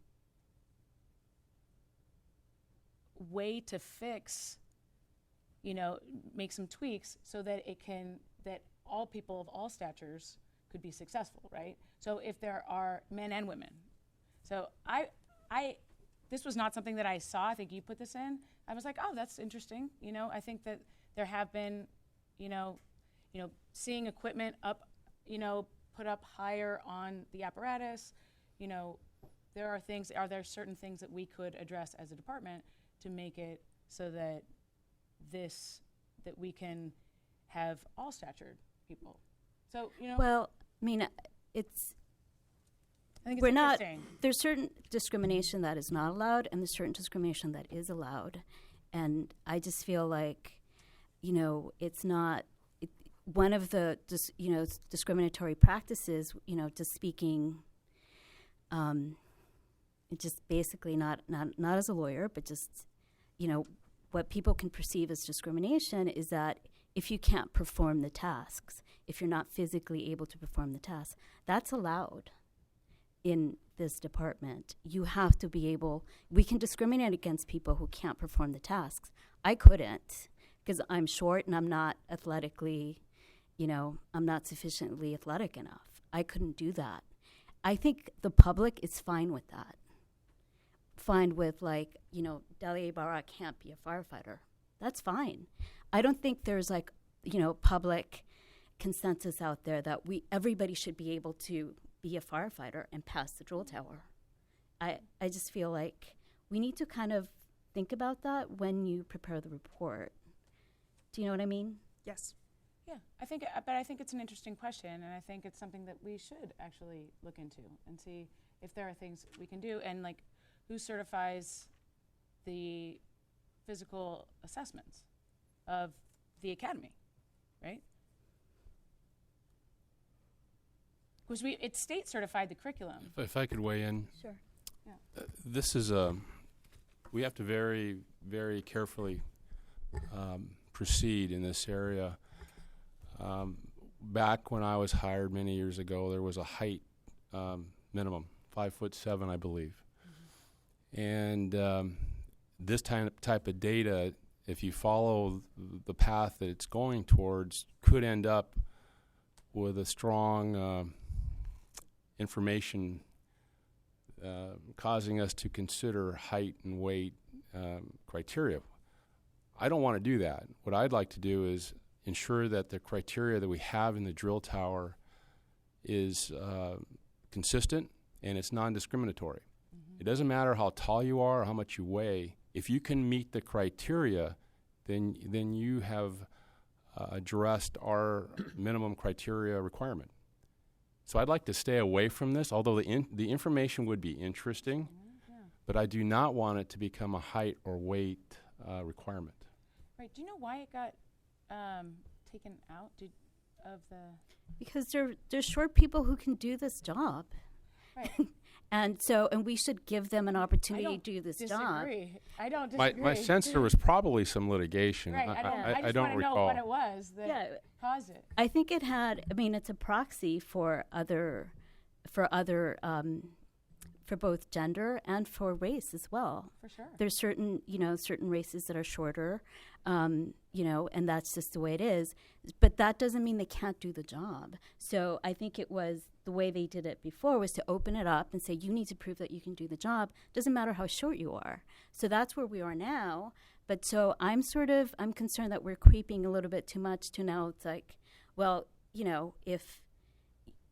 way to fix, you know, make some tweaks so that that all people of all statures could be successful, right? So if there are men and women. So this was not something that I saw. I think you put this in. I was like, oh, that's interesting. You know, I think that there have been, you know, seeing equipment up, you know, put up higher on the apparatus. You know, are there certain things that we could address as a department to make it so that that we can have all statured people? So, you know, Well, I mean, I think it's we're not. interesting. There's certain discrimination that is not allowed, and there's certain discrimination that is allowed. And I just feel like, you know, it's not one of the discriminatory practices. You know, just speaking, just basically not as a lawyer, but just, you know, what people can perceive as discrimination is that if you can't perform the tasks, if you're not physically able to perform the tasks, that's allowed in this department. You have to be able, we can discriminate against people who can't perform the tasks. I couldn't because I'm short and I'm not athletically, you know, I'm not sufficiently athletic enough. I couldn't do that. I think the public is fine with that. Fine with, like, you know, Delia Ibarra can't be a firefighter. That's fine. I don't think there's, like, you know, public consensus out there that everybody should be able to be a firefighter and pass the Jewel Tower. I just feel like we need to kind of think about that when you prepare the report. Do you know what I mean? Yes. Yeah, I think it's an interesting question, and I think it's something that we should actually look into and see if there are things we can do. And, like, who certifies the physical assessments of the academy, right? Because it's state certified, the curriculum. If I could weigh in, Sure. this is we have to very, very carefully proceed in this area. Back when I was hired many years ago, there was a height minimum, 5'7", I believe. And this type of data, if you follow the path that it's going towards, could end up with a strong information causing us to consider height and weight criteria. I don't want to do that. What I'd like to do is ensure that the criteria that we have in the drill tower is consistent and it's non-discriminatory. It doesn't matter how tall you are or how much you weigh. If you can meet the criteria, then you have addressed our minimum criteria requirement. So I'd like to stay away from this, although the information would be interesting, but I do not want it to become a height or weight requirement. Right. Do you know why it got taken out of the? Because there's short people who can do this job. Right. And we should give them an opportunity to do this job. I don't disagree. My sense there was probably some litigation. Right. I just don't want to know recall. what it was that caused it. I think it had. I mean, it's a proxy for for both gender and for race as well. For sure. There's certain races that are shorter, and that's just the way it is. But that doesn't mean they can't do the job. So I think it was the way they did it before was to open it up and say, you need to prove that you can do the job. Doesn't matter how short you are. So that's where we are now. But so I'm concerned that we're creeping a little bit too much to now it's like, well, if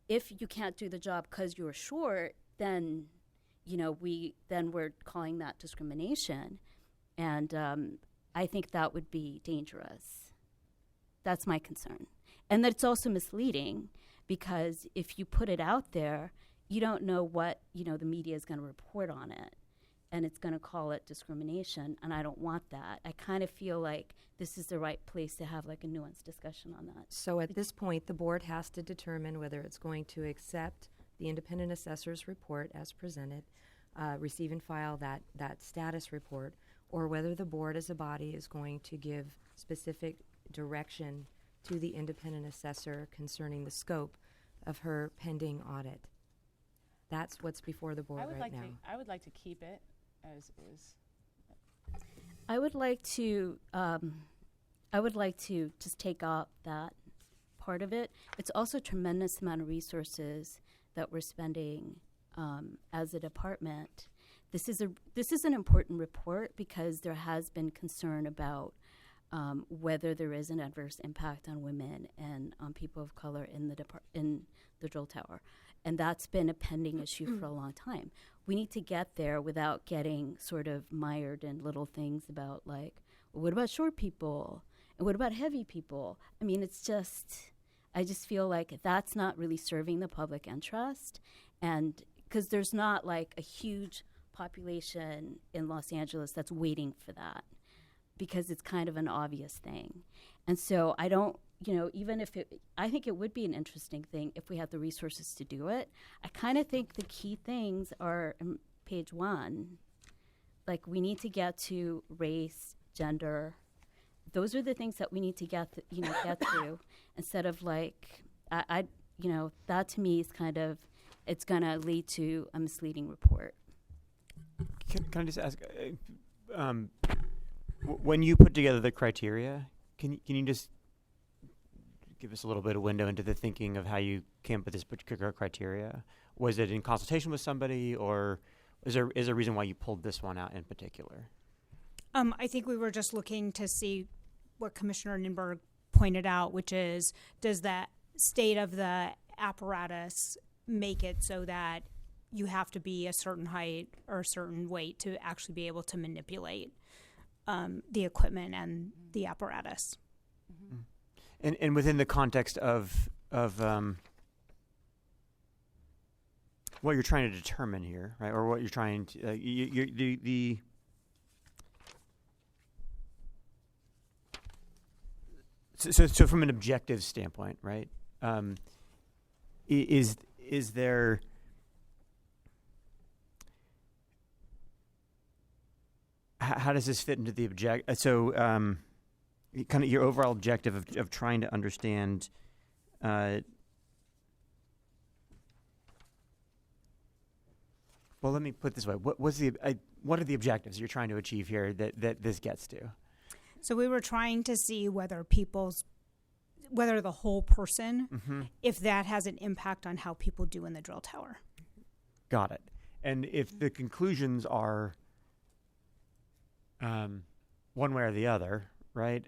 you can't do the job because you're short, then we're calling that discrimination. And I think that would be dangerous. That's my concern. And that it's also misleading because if you put it out there, you don't know what, the media is going to report on it. And it's going to call it discrimination. And I don't want that. I kind of feel like this is the right place to have like a nuanced discussion on that. So at this point, the board has to determine whether it's going to accept the independent assessor's report as presented, receive and file that status report, or whether the board as a body is going to give specific direction to the independent assessor concerning the scope of her pending audit. That's what's before the board right now. I would like to keep it as is. I would like to just take out that part of it. It's also a tremendous amount of resources that we're spending as a department. This is an important report because there has been concern about whether there is an adverse impact on women and on people of color in the drill tower. And that's been a pending issue for a long time. We need to get there without getting sort of mired in little things about like, well, what about short people? And what about heavy people? I mean, I just feel like that's not really serving the public interest. And because there's not like a huge population in Los Angeles that's waiting for that because it's kind of an obvious thing. And so I don't, even if I think it would be an interesting thing if we had the resources to do it. I kind of think the key things are page 1. Like we need to get to race, gender. Those are the things that we need to get through instead of like, that to me is kind of, it's going to lead to a misleading report. Can I just ask, when you put together the criteria, can you just give us a little bit of window into the thinking of how you came up with this particular criteria? Was it in consultation with somebody, or is there a reason why you pulled this one out in particular? I think we were just looking to see what Commissioner Ninberg pointed out, which is, does that state of the apparatus make it so that you have to be a certain height or a certain weight to actually be able to manipulate the equipment and the apparatus? Mm-hmm. And within the context of what you're trying to determine here, right, or what you're trying to So from an objective standpoint, right, is there how does this fit into the object? So kind of your overall objective of trying to understand well, let me put it this way. What are the objectives you're trying to achieve here that this gets to? So we were trying to see whether the whole person, if that has an impact on how people do in the drill tower. Got it. And if the conclusions are one way or the other, right?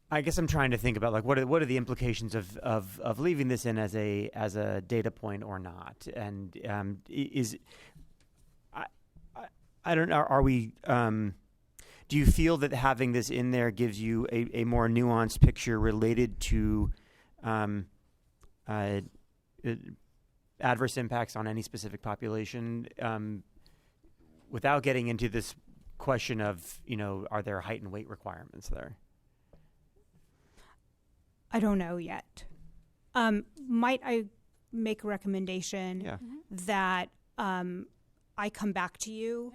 I guess I'm trying to think about like what are the implications of leaving this in as a data point or not, and I don't know. Are we? Do you feel that having this in there gives you a more nuanced picture related to adverse impacts on any specific population, without getting into this question of, are there height and weight requirements there? I don't know yet. Might I make a recommendation Yeah. that I come back to you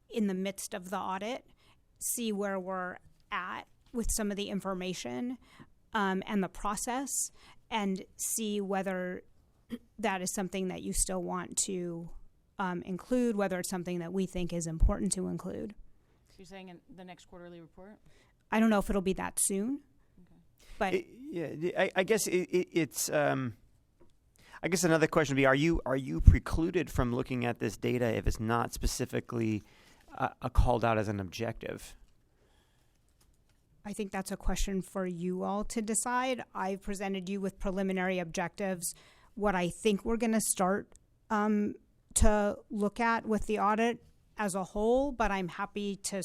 in the midst of the audit, see where we're at with some of the information and the process, and see whether that is something that you still want to include, whether it's something that we think is important to include. So you're saying in the next quarterly report? I don't know if it'll be that soon, but I guess it's. I guess another question would be: Are you precluded from looking at this data if it's not specifically called out as an objective? I think that's a question for you all to decide. I've presented you with preliminary objectives. What I think we're going to start to look at with the audit as a whole, but I'm happy to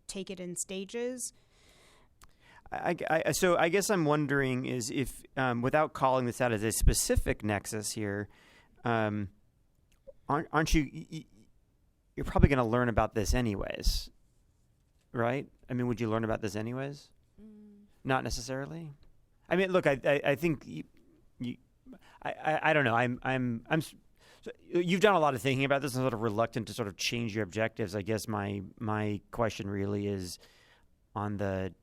take it in stages. So I guess I'm wondering is if, without calling this out as a specific nexus here, aren't you? You're probably going to learn about this anyways, right? I mean, would you learn about this anyways? Not necessarily. I mean, look, I think I don't know. So you've done a lot of thinking about this. I'm sort of reluctant to sort of change your objectives. I guess my question really is on the.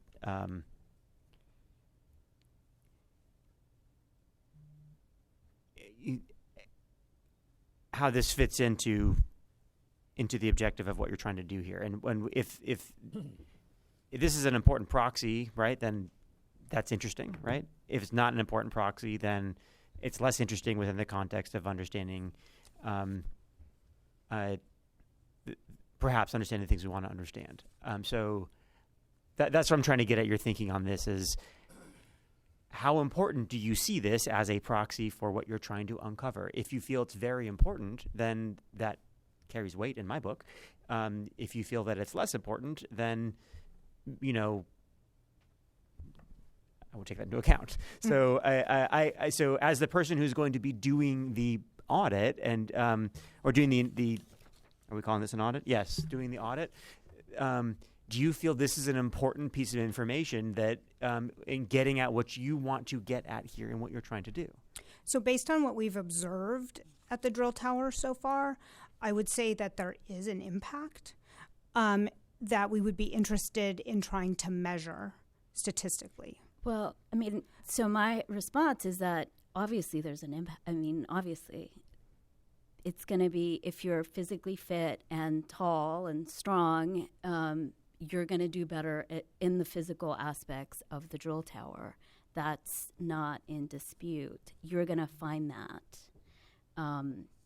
How this fits into the objective of what you're trying to do here, and if this is an important proxy, right, then that's interesting, right? If it's not an important proxy, then it's less interesting within the context of understanding, perhaps understanding things we want to understand. So that's what I'm trying to get at. Your thinking on this is. How important do you see this as a proxy for what you're trying to uncover? If you feel it's very important, then that carries weight in my book. If you feel that it's less important, then, I will take that into account. So, so as the person who's going to be doing the audit and or doing the, are we calling this an audit? Yes, doing the audit. Do you feel this is an important piece of information that in getting at what you want to get at here and what you're trying to do? So based on what we've observed at the drill tower so far, I would say that there is an impact that we would be interested in trying to measure statistically. Well, I mean, so my response is that obviously there's an impact. I mean, obviously it's going to be, if you're physically fit and tall and strong, you're going to do better in the physical aspects of the drill tower. That's not in dispute. You're going to find that.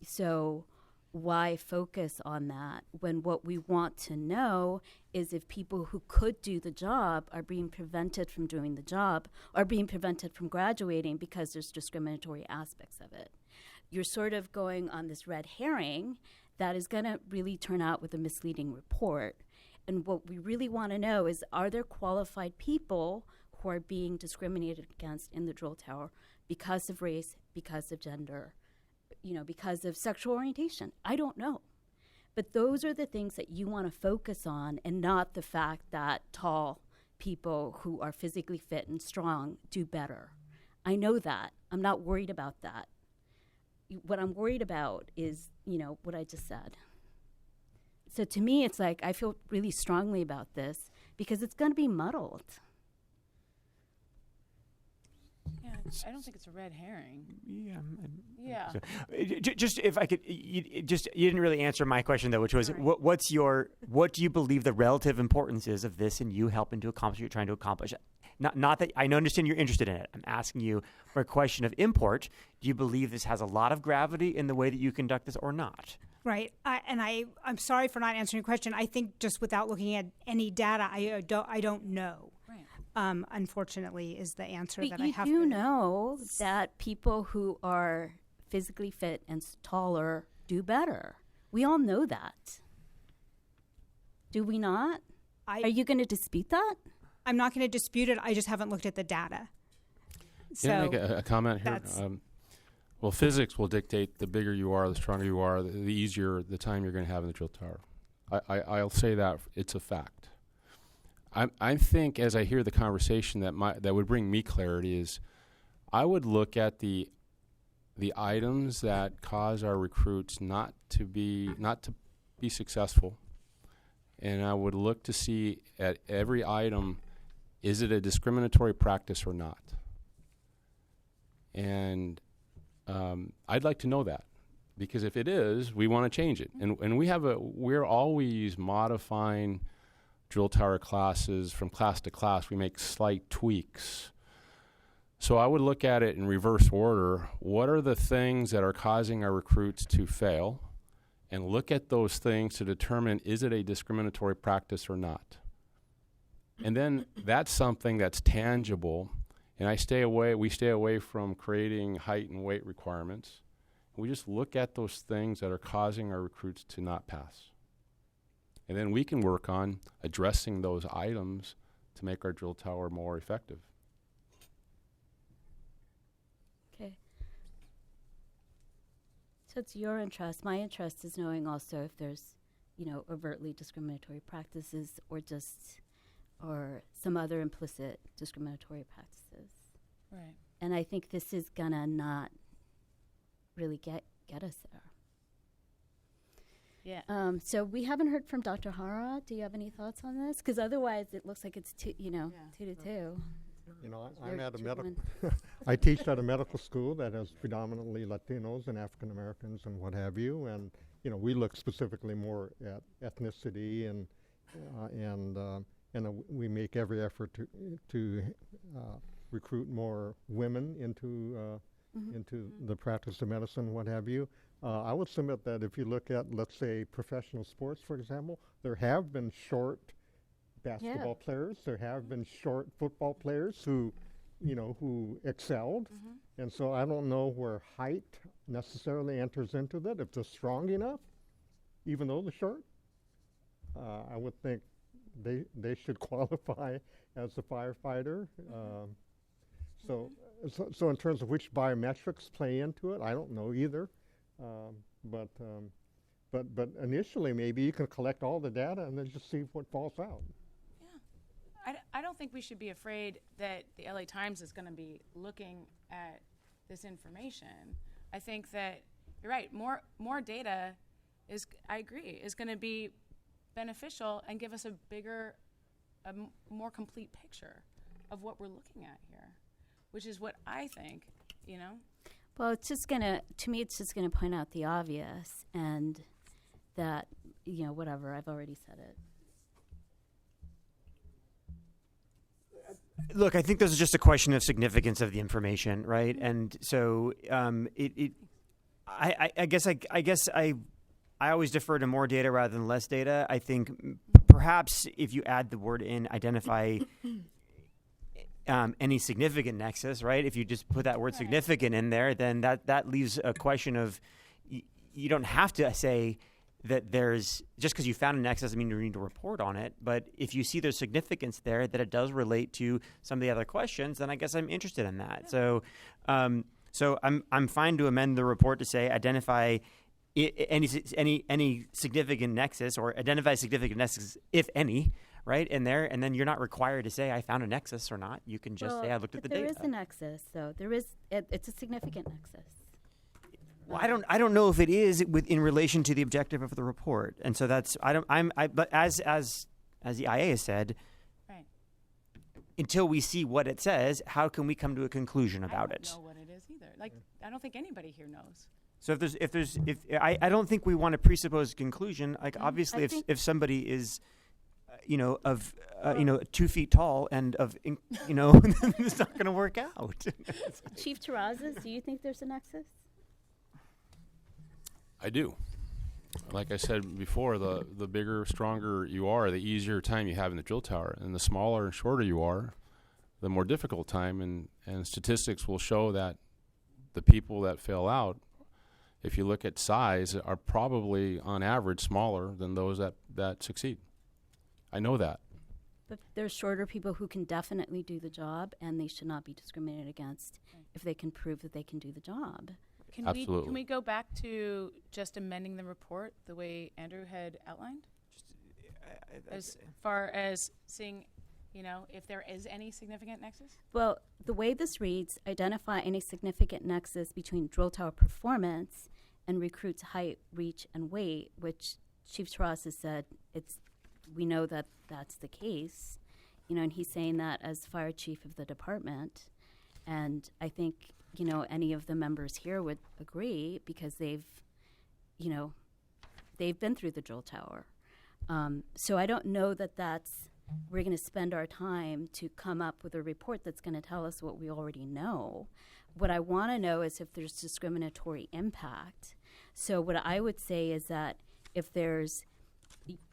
So why focus on that when what we want to know is if people who could do the job are being prevented from doing the job or being prevented from graduating because there's discriminatory aspects of it. You're sort of going on this red herring that is going to really turn out with a misleading report. And what we really want to know is, are there qualified people who are being discriminated against in the drill tower because of race, because of gender, because of sexual orientation? I don't know. But those are the things that you want to focus on, and not the fact that tall people who are physically fit and strong do better. I know that. I'm not worried about that. What I'm worried about is, what I just said. So to me, it's like I feel really strongly about this because it's going to be muddled. Yeah, I don't think it's a red herring. Yeah. So, just if I could, you didn't really answer my question though, which was, what do you believe the relative importance is of this and you helping to accomplish what you're trying to accomplish? Not that I understand you're interested in it. I'm asking you for a question of import. Do you believe this has a lot of gravity in the way that you conduct this or not? Right. I'm sorry for not answering your question. I think just without looking at any data, I don't know. Right. Unfortunately, is the answer that I have. You do know that people who are physically fit and taller do better. We all know that. Do we not? Are you going to dispute that? I'm not going to dispute it. I just haven't looked at the data. Can I make a comment here? Well, physics will dictate the bigger you are, the stronger you are, the easier the time you're going to have in the drill tower. I'll say that it's a fact. I think as I hear the conversation that would bring me clarity is I would look at the items that cause our recruits not to be successful, and I would look to see at every item, is it a discriminatory practice or not? And I'd like to know that, because if it is, we want to change it. And we're always modifying drill tower classes from class to class. We make slight tweaks. So I would look at it in reverse order. What are the things that are causing our recruits to fail? And look at those things to determine, is it a discriminatory practice or not? And then that's something that's tangible. And we stay away from creating height and weight requirements. We just look at those things that are causing our recruits to not pass. And then we can work on addressing those items to make our drill tower more effective. Okay. So it's your interest. My interest is knowing also if there's, overtly discriminatory practices or some other implicit discriminatory practices. Right. And I think this is gonna not really get us there. Yeah. So we haven't heard from Dr. Hara. Do you have any thoughts on this? Because otherwise it looks like it's 2 to 2. I'm at a medical. I teach at a medical school that has predominantly Latinos and African Americans and what have you, and we look specifically more at ethnicity and we make every effort to recruit more women into the practice of medicine, what have you. I would submit that if you look at, let's say, professional sports, for example, there have been short basketball players, there have been short football players who excelled. And so I don't know where height necessarily enters into that. If they're strong enough, even though they're short, I would think they should qualify as a firefighter. So in terms of which biometrics play into it, I don't know either. But initially, maybe you can collect all the data and then just see what falls out. Yeah, I don't think we should be afraid that the LA Times is going to be looking at this information. I think that you're right. More data I agree, is going to be beneficial and give us a more complete picture of what we're looking at here, which is what I think, Well, it's just to me, it's just gonna point out the obvious, and that, whatever, I've already said it. Look, I think this is just a question of significance of the information, right? And so I guess I always defer to more data rather than less data. I think perhaps if you add the word in, identify any significant nexus, right? If you just put that word significant in there, then that leaves a question of you don't have to say that there's, just because you found a nexus doesn't mean you need to report on it. But if you see there's significance there, that it does relate to some of the other questions, then I guess I'm interested in that. Yeah. So I'm fine to amend the report to say identify any significant nexus, or identify significant nexus, if any, right in there, and then you're not required to say I found a nexus or not. You can just say I looked at the data. There is a nexus, though. It's a significant nexus. Well, I don't know if it is in relation to the objective of the report, and so that's but as the IA has said, right. Until we see what it says, how can we come to a conclusion about it? I don't know what it is either. I don't think anybody here knows. So I don't think we want to presuppose a conclusion. Obviously, if somebody is, of 2 feet tall and it's not going to work out. Chief Terrazas, do you think there's a nexus? I do. Like I said before, the bigger, stronger you are, the easier time you have in the drill tower. And the smaller and shorter you are, the more difficult time. And statistics will show that the people that fail out, if you look at size, are probably on average smaller than those that succeed. I know that. But there's shorter people who can definitely do the job, and they should not be discriminated against if they can prove that they can do the job. Absolutely. Can we go back to just amending the report the way Andrew had outlined? As far as seeing You know, if there is any significant nexus? Well, the way this reads, identify any significant nexus between drill tower performance and recruits' height, reach, and weight, which Chief Taras has said we know that that's the case, you know, and he's saying that as fire chief of the department. And I think, you know, any of the members here would agree because they've been through the drill tower. So I don't know that we're going to spend our time to come up with a report that's going to tell us what we already know. What I want to know is if there's discriminatory impact. So what I would say is that if there's,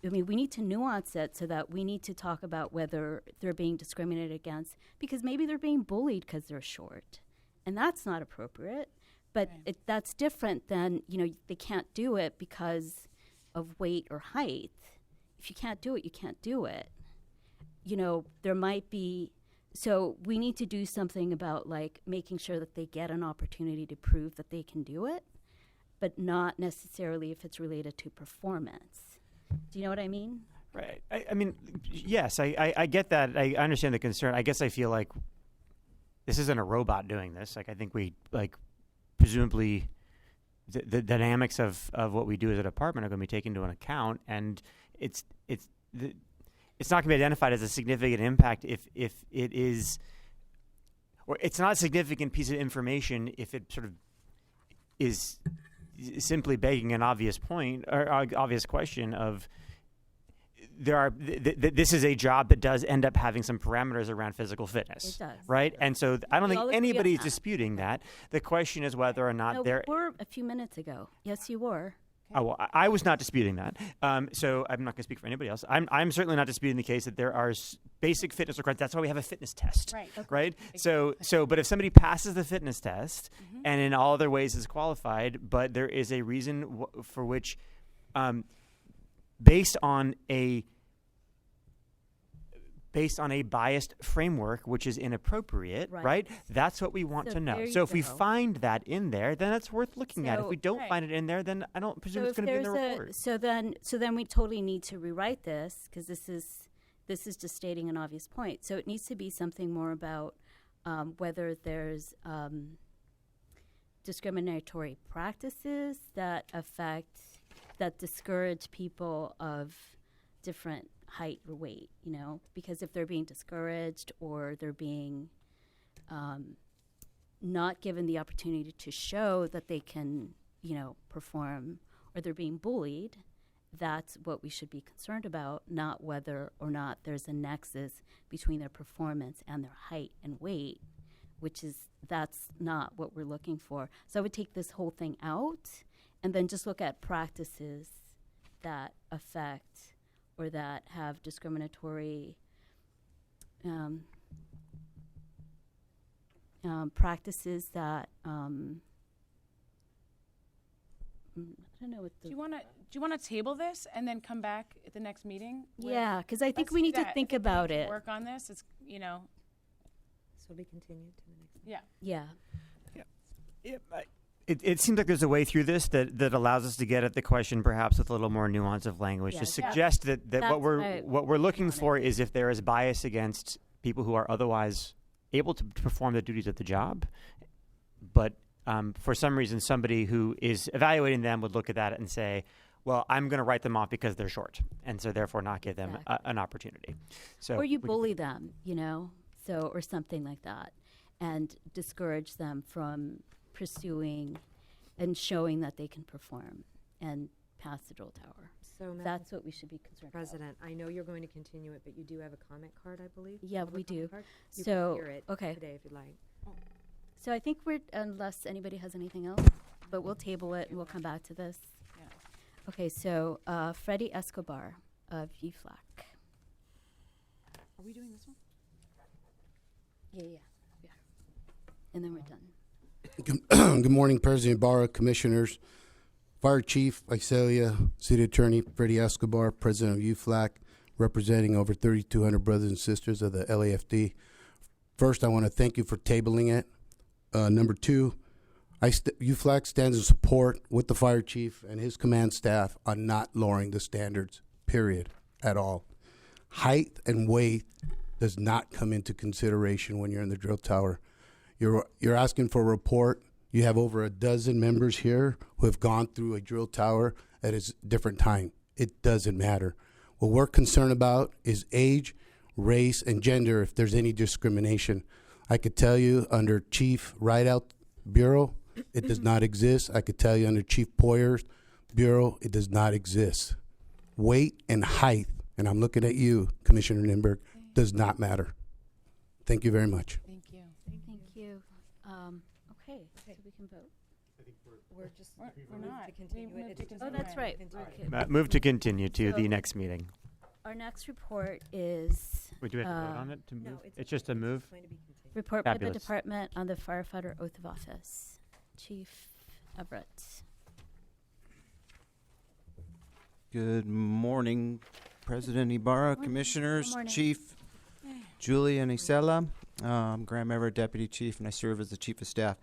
we need to nuance it so that we need to talk about whether they're being discriminated against, because maybe they're being bullied because they're short, and that's not appropriate. But that's different than, you know, they can't do it because of weight or height. If you can't do it, you can't do it. You know, there might be, so we need to do something about like making sure that they get an opportunity to prove that they can do it, but not necessarily if it's related to performance. Do you know what I mean? Right. I mean, yes, I get that. I understand the concern. I guess I feel like this isn't a robot doing this. Like, I think we, like, presumably the dynamics of what we do as a department are going to be taken into account, and it's not going to be identified as a significant impact if it is, or it's not a significant piece of information if it sort of is simply begging an obvious point or obvious question of this is a job that does end up having some parameters around physical fitness. It does. Right? And so I don't We think all agree on anybody's that. disputing that. The question is whether or not No, there. we were a few minutes ago. Yes, you were. Oh, well, I was not disputing that. So I'm not going to speak for anybody else. I'm certainly not disputing the case that there are basic fitness requirements. That's why we have a fitness test, Right. Okay. right? So, but if somebody passes the fitness test and in all other ways is qualified, but there is a reason for which, based on a biased framework, which is inappropriate, right? That's what we want So to know. there you So if we go. find that in there, then it's worth looking at. If So- we don't Right. find it in there, then I don't presume So it's if going to be in the there's report. so then we totally need to rewrite this because this is just stating an obvious point. So it needs to be something more about whether there's discriminatory practices that discourage people of different height or weight, you know, because if they're being discouraged or they're being not given the opportunity to show that they can, you know, perform, or they're being bullied, that's what we should be concerned about, not whether or not there's a nexus between their performance and their height and weight, that's not what we're looking for. So I would take this whole thing out and then just look at practices that affect or that have discriminatory practices that I don't know what the Do you want to table this and then come back at the next meeting? with- yeah, because I think Let's we do need to that. I think we about need to it. Work on this. It's, you know, So it'll be continued to the next meeting. yeah. Yeah. It seems like there's a way through this that allows us to get at the question perhaps with a little more nuance of language to Yes. suggest that what That's what we're looking for is if there is bias against people who are otherwise able to perform the duties of the job, but for some reason somebody who is evaluating them would look at that and say, well, I'm going to write them off because they're short, and so therefore not give them an opportunity. So Or you we- bully them, you know, or something like that, and discourage them from pursuing and showing that they can perform and pass the drill tower. So, Madam That's what we should be concerned President, I know you're going to continue it, but you do have a comment card, I believe? Yeah, Public we do. comment card? You So, can hear it okay. today if you'd like. So I think unless anybody has anything else, but we'll table it and we'll come back to this. Yeah. Okay, so Freddie Escobar of UFLAC. Are we doing this one? Yeah. And then we're done. Good morning, President Ibarra, Commissioners, Fire Chief Iselia, City Attorney Freddie Escobar, President of UFLAC, representing over 3,200 brothers and sisters of the LAFD. First, I want to thank you for tabling it. Number two, UFLAC stands in support with the Fire Chief and his command staff on not lowering the standards, period, at all. Height and weight does not come into consideration when you're in the drill tower. You're asking for a report. You have over a dozen members here who have gone through a drill tower at a different time. It doesn't matter. What we're concerned about is age, race, and gender if there's any discrimination. I could tell you under Chief Rideout Bureau, it does not exist. I could tell you under Chief Poyer's Bureau, it does not exist. Weight and height, and I'm looking at you, Commissioner Nimberg, does not matter. Thank you very much. Thank you. Thank you. Okay, so we can vote. We're just We're not. to continue We it. moved to Oh, that's right. Continue. Okay. Move to continue to the So- next meeting. Our next report is Wait, do we have to vote uh, on it to No, move? it's It's just a move? going to be continued. report by the Fabulous. department on the firefighter oath of office. Chief Everett. Good morning, President Ibarra, Morning. Commissioners, Good morning. Chief Julie and Isela. I'm Graham Everett, Deputy Chief, and I serve as the Chief of Staff.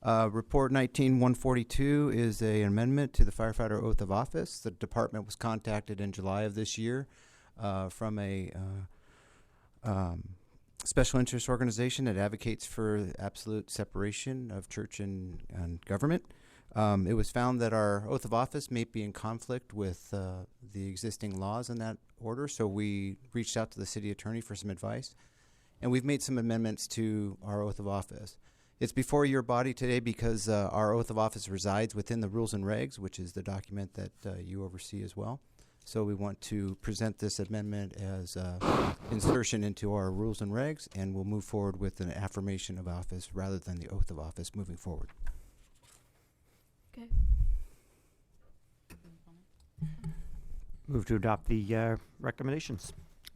Report 19142 is an amendment to the firefighter oath of office. The department was contacted in July of this year from a special interest organization that advocates for absolute separation of church and government. It was found that our oath of office may be in conflict with the existing laws in that order, so we reached out to the city attorney for some advice, and we've made some amendments to our oath of office. It's before your body today because our oath of office resides within the rules and regs, which is the document that you oversee as well. So we want to present this amendment as insertion into our rules and regs, and we'll move forward with an affirmation of office rather than the oath of office moving forward. Okay. Move to adopt the recommendations.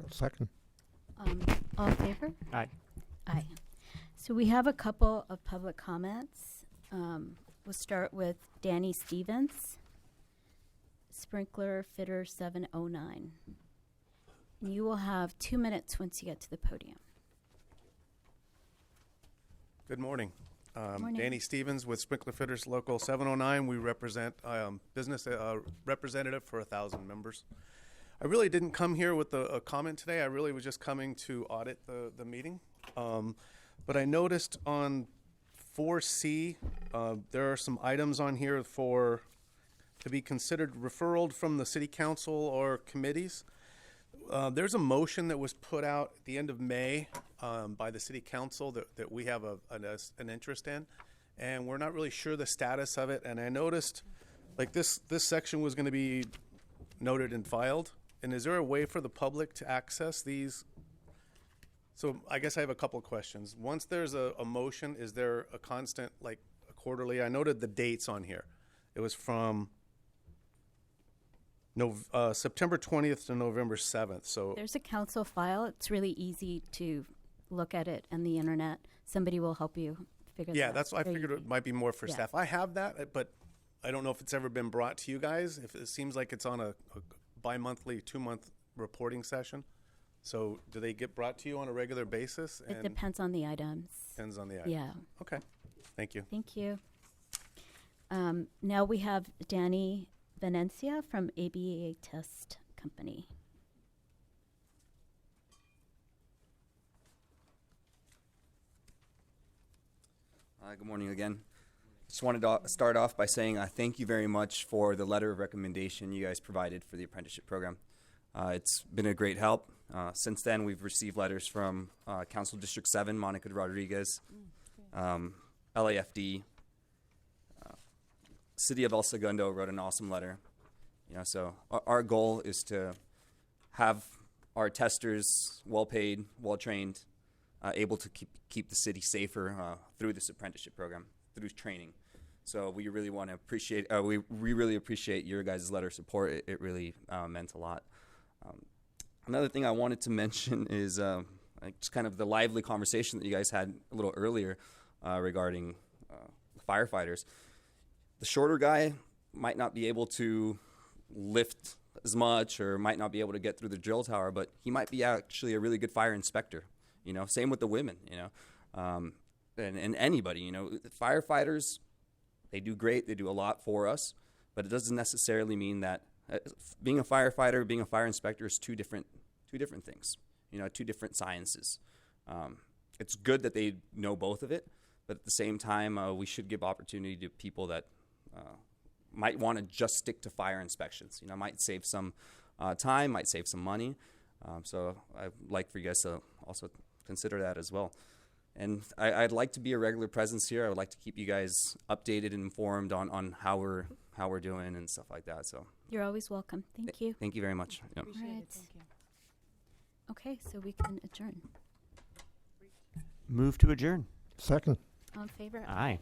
Second. All in favor? Aye. Aye. So we have a couple of public comments. We'll start with Danny Stevens, Sprinkler Fitter 709. You will have 2 minutes once you get to the podium. Good morning. Morning. Danny Stevens with Sprinkler Fitters Local 709. We represent business representative for 1,000 members. I really didn't come here with a comment today. I really was just coming to audit the meeting. But I noticed on 4C, there are some items on here to be considered referral from the city council or committees. There's a motion that was put out at the end of May by the city council that we have an interest in, and we're not really sure the status of it. And I noticed, like this section was going to be noted and filed. And is there a way for the public to access these? So I guess I have a couple of questions. Once there's a motion, is there a constant, like a quarterly? I noted the dates on here. It was from September 20th to November 7th. So There's a council file. It's really easy to look at it on the internet. Somebody will help you figure that out. yeah, that's why I Very figured easy. it might be more for Yeah. staff. I have that, but I don't know if it's ever been brought to you guys. If it seems like it's on a bi-monthly, 2-month reporting session. So do they get brought to you on a regular basis? It depends on the items. Depends on the item. Yeah. Okay. Thank you. Thank you. Now we have Danny Venencia from ABA Test Company. Good morning again. Just wanted to start off by saying thank you very much for the letter of recommendation you guys provided for the apprenticeship program. It's been a great help. Since then, we've received letters from Council District 7, Monica Rodriguez, LAFD, City of El Segundo wrote an awesome letter. So our goal is to have our testers well paid, well trained, able to keep the city safer through this apprenticeship program, through training. So we really want to appreciate. We really appreciate your guys' letter of support. It really meant a lot. Another thing I wanted to mention is just kind of the lively conversation that you guys had a little earlier regarding firefighters. The shorter guy might not be able to lift as much or might not be able to get through the drill tower, but he might be actually a really good fire inspector. Same with the women, and anybody, firefighters, they do great. They do a lot for us, but it doesn't necessarily mean that being a firefighter, being a fire inspector is two different things. two different sciences. It's good that they know both of it, but at the same time, we should give opportunity to people that might want to just stick to fire inspections. Might save some time, might save some money. So I'd like for you guys to also consider that as well. And I'd like to be a regular presence here. I would like to keep you guys updated and informed on how we're doing and stuff like that. So You're always welcome. Thank you. thank you very much. Yep. Appreciate Right. it. Thank you. Okay, so we can adjourn. Move to adjourn. Second. All in favor? Aye.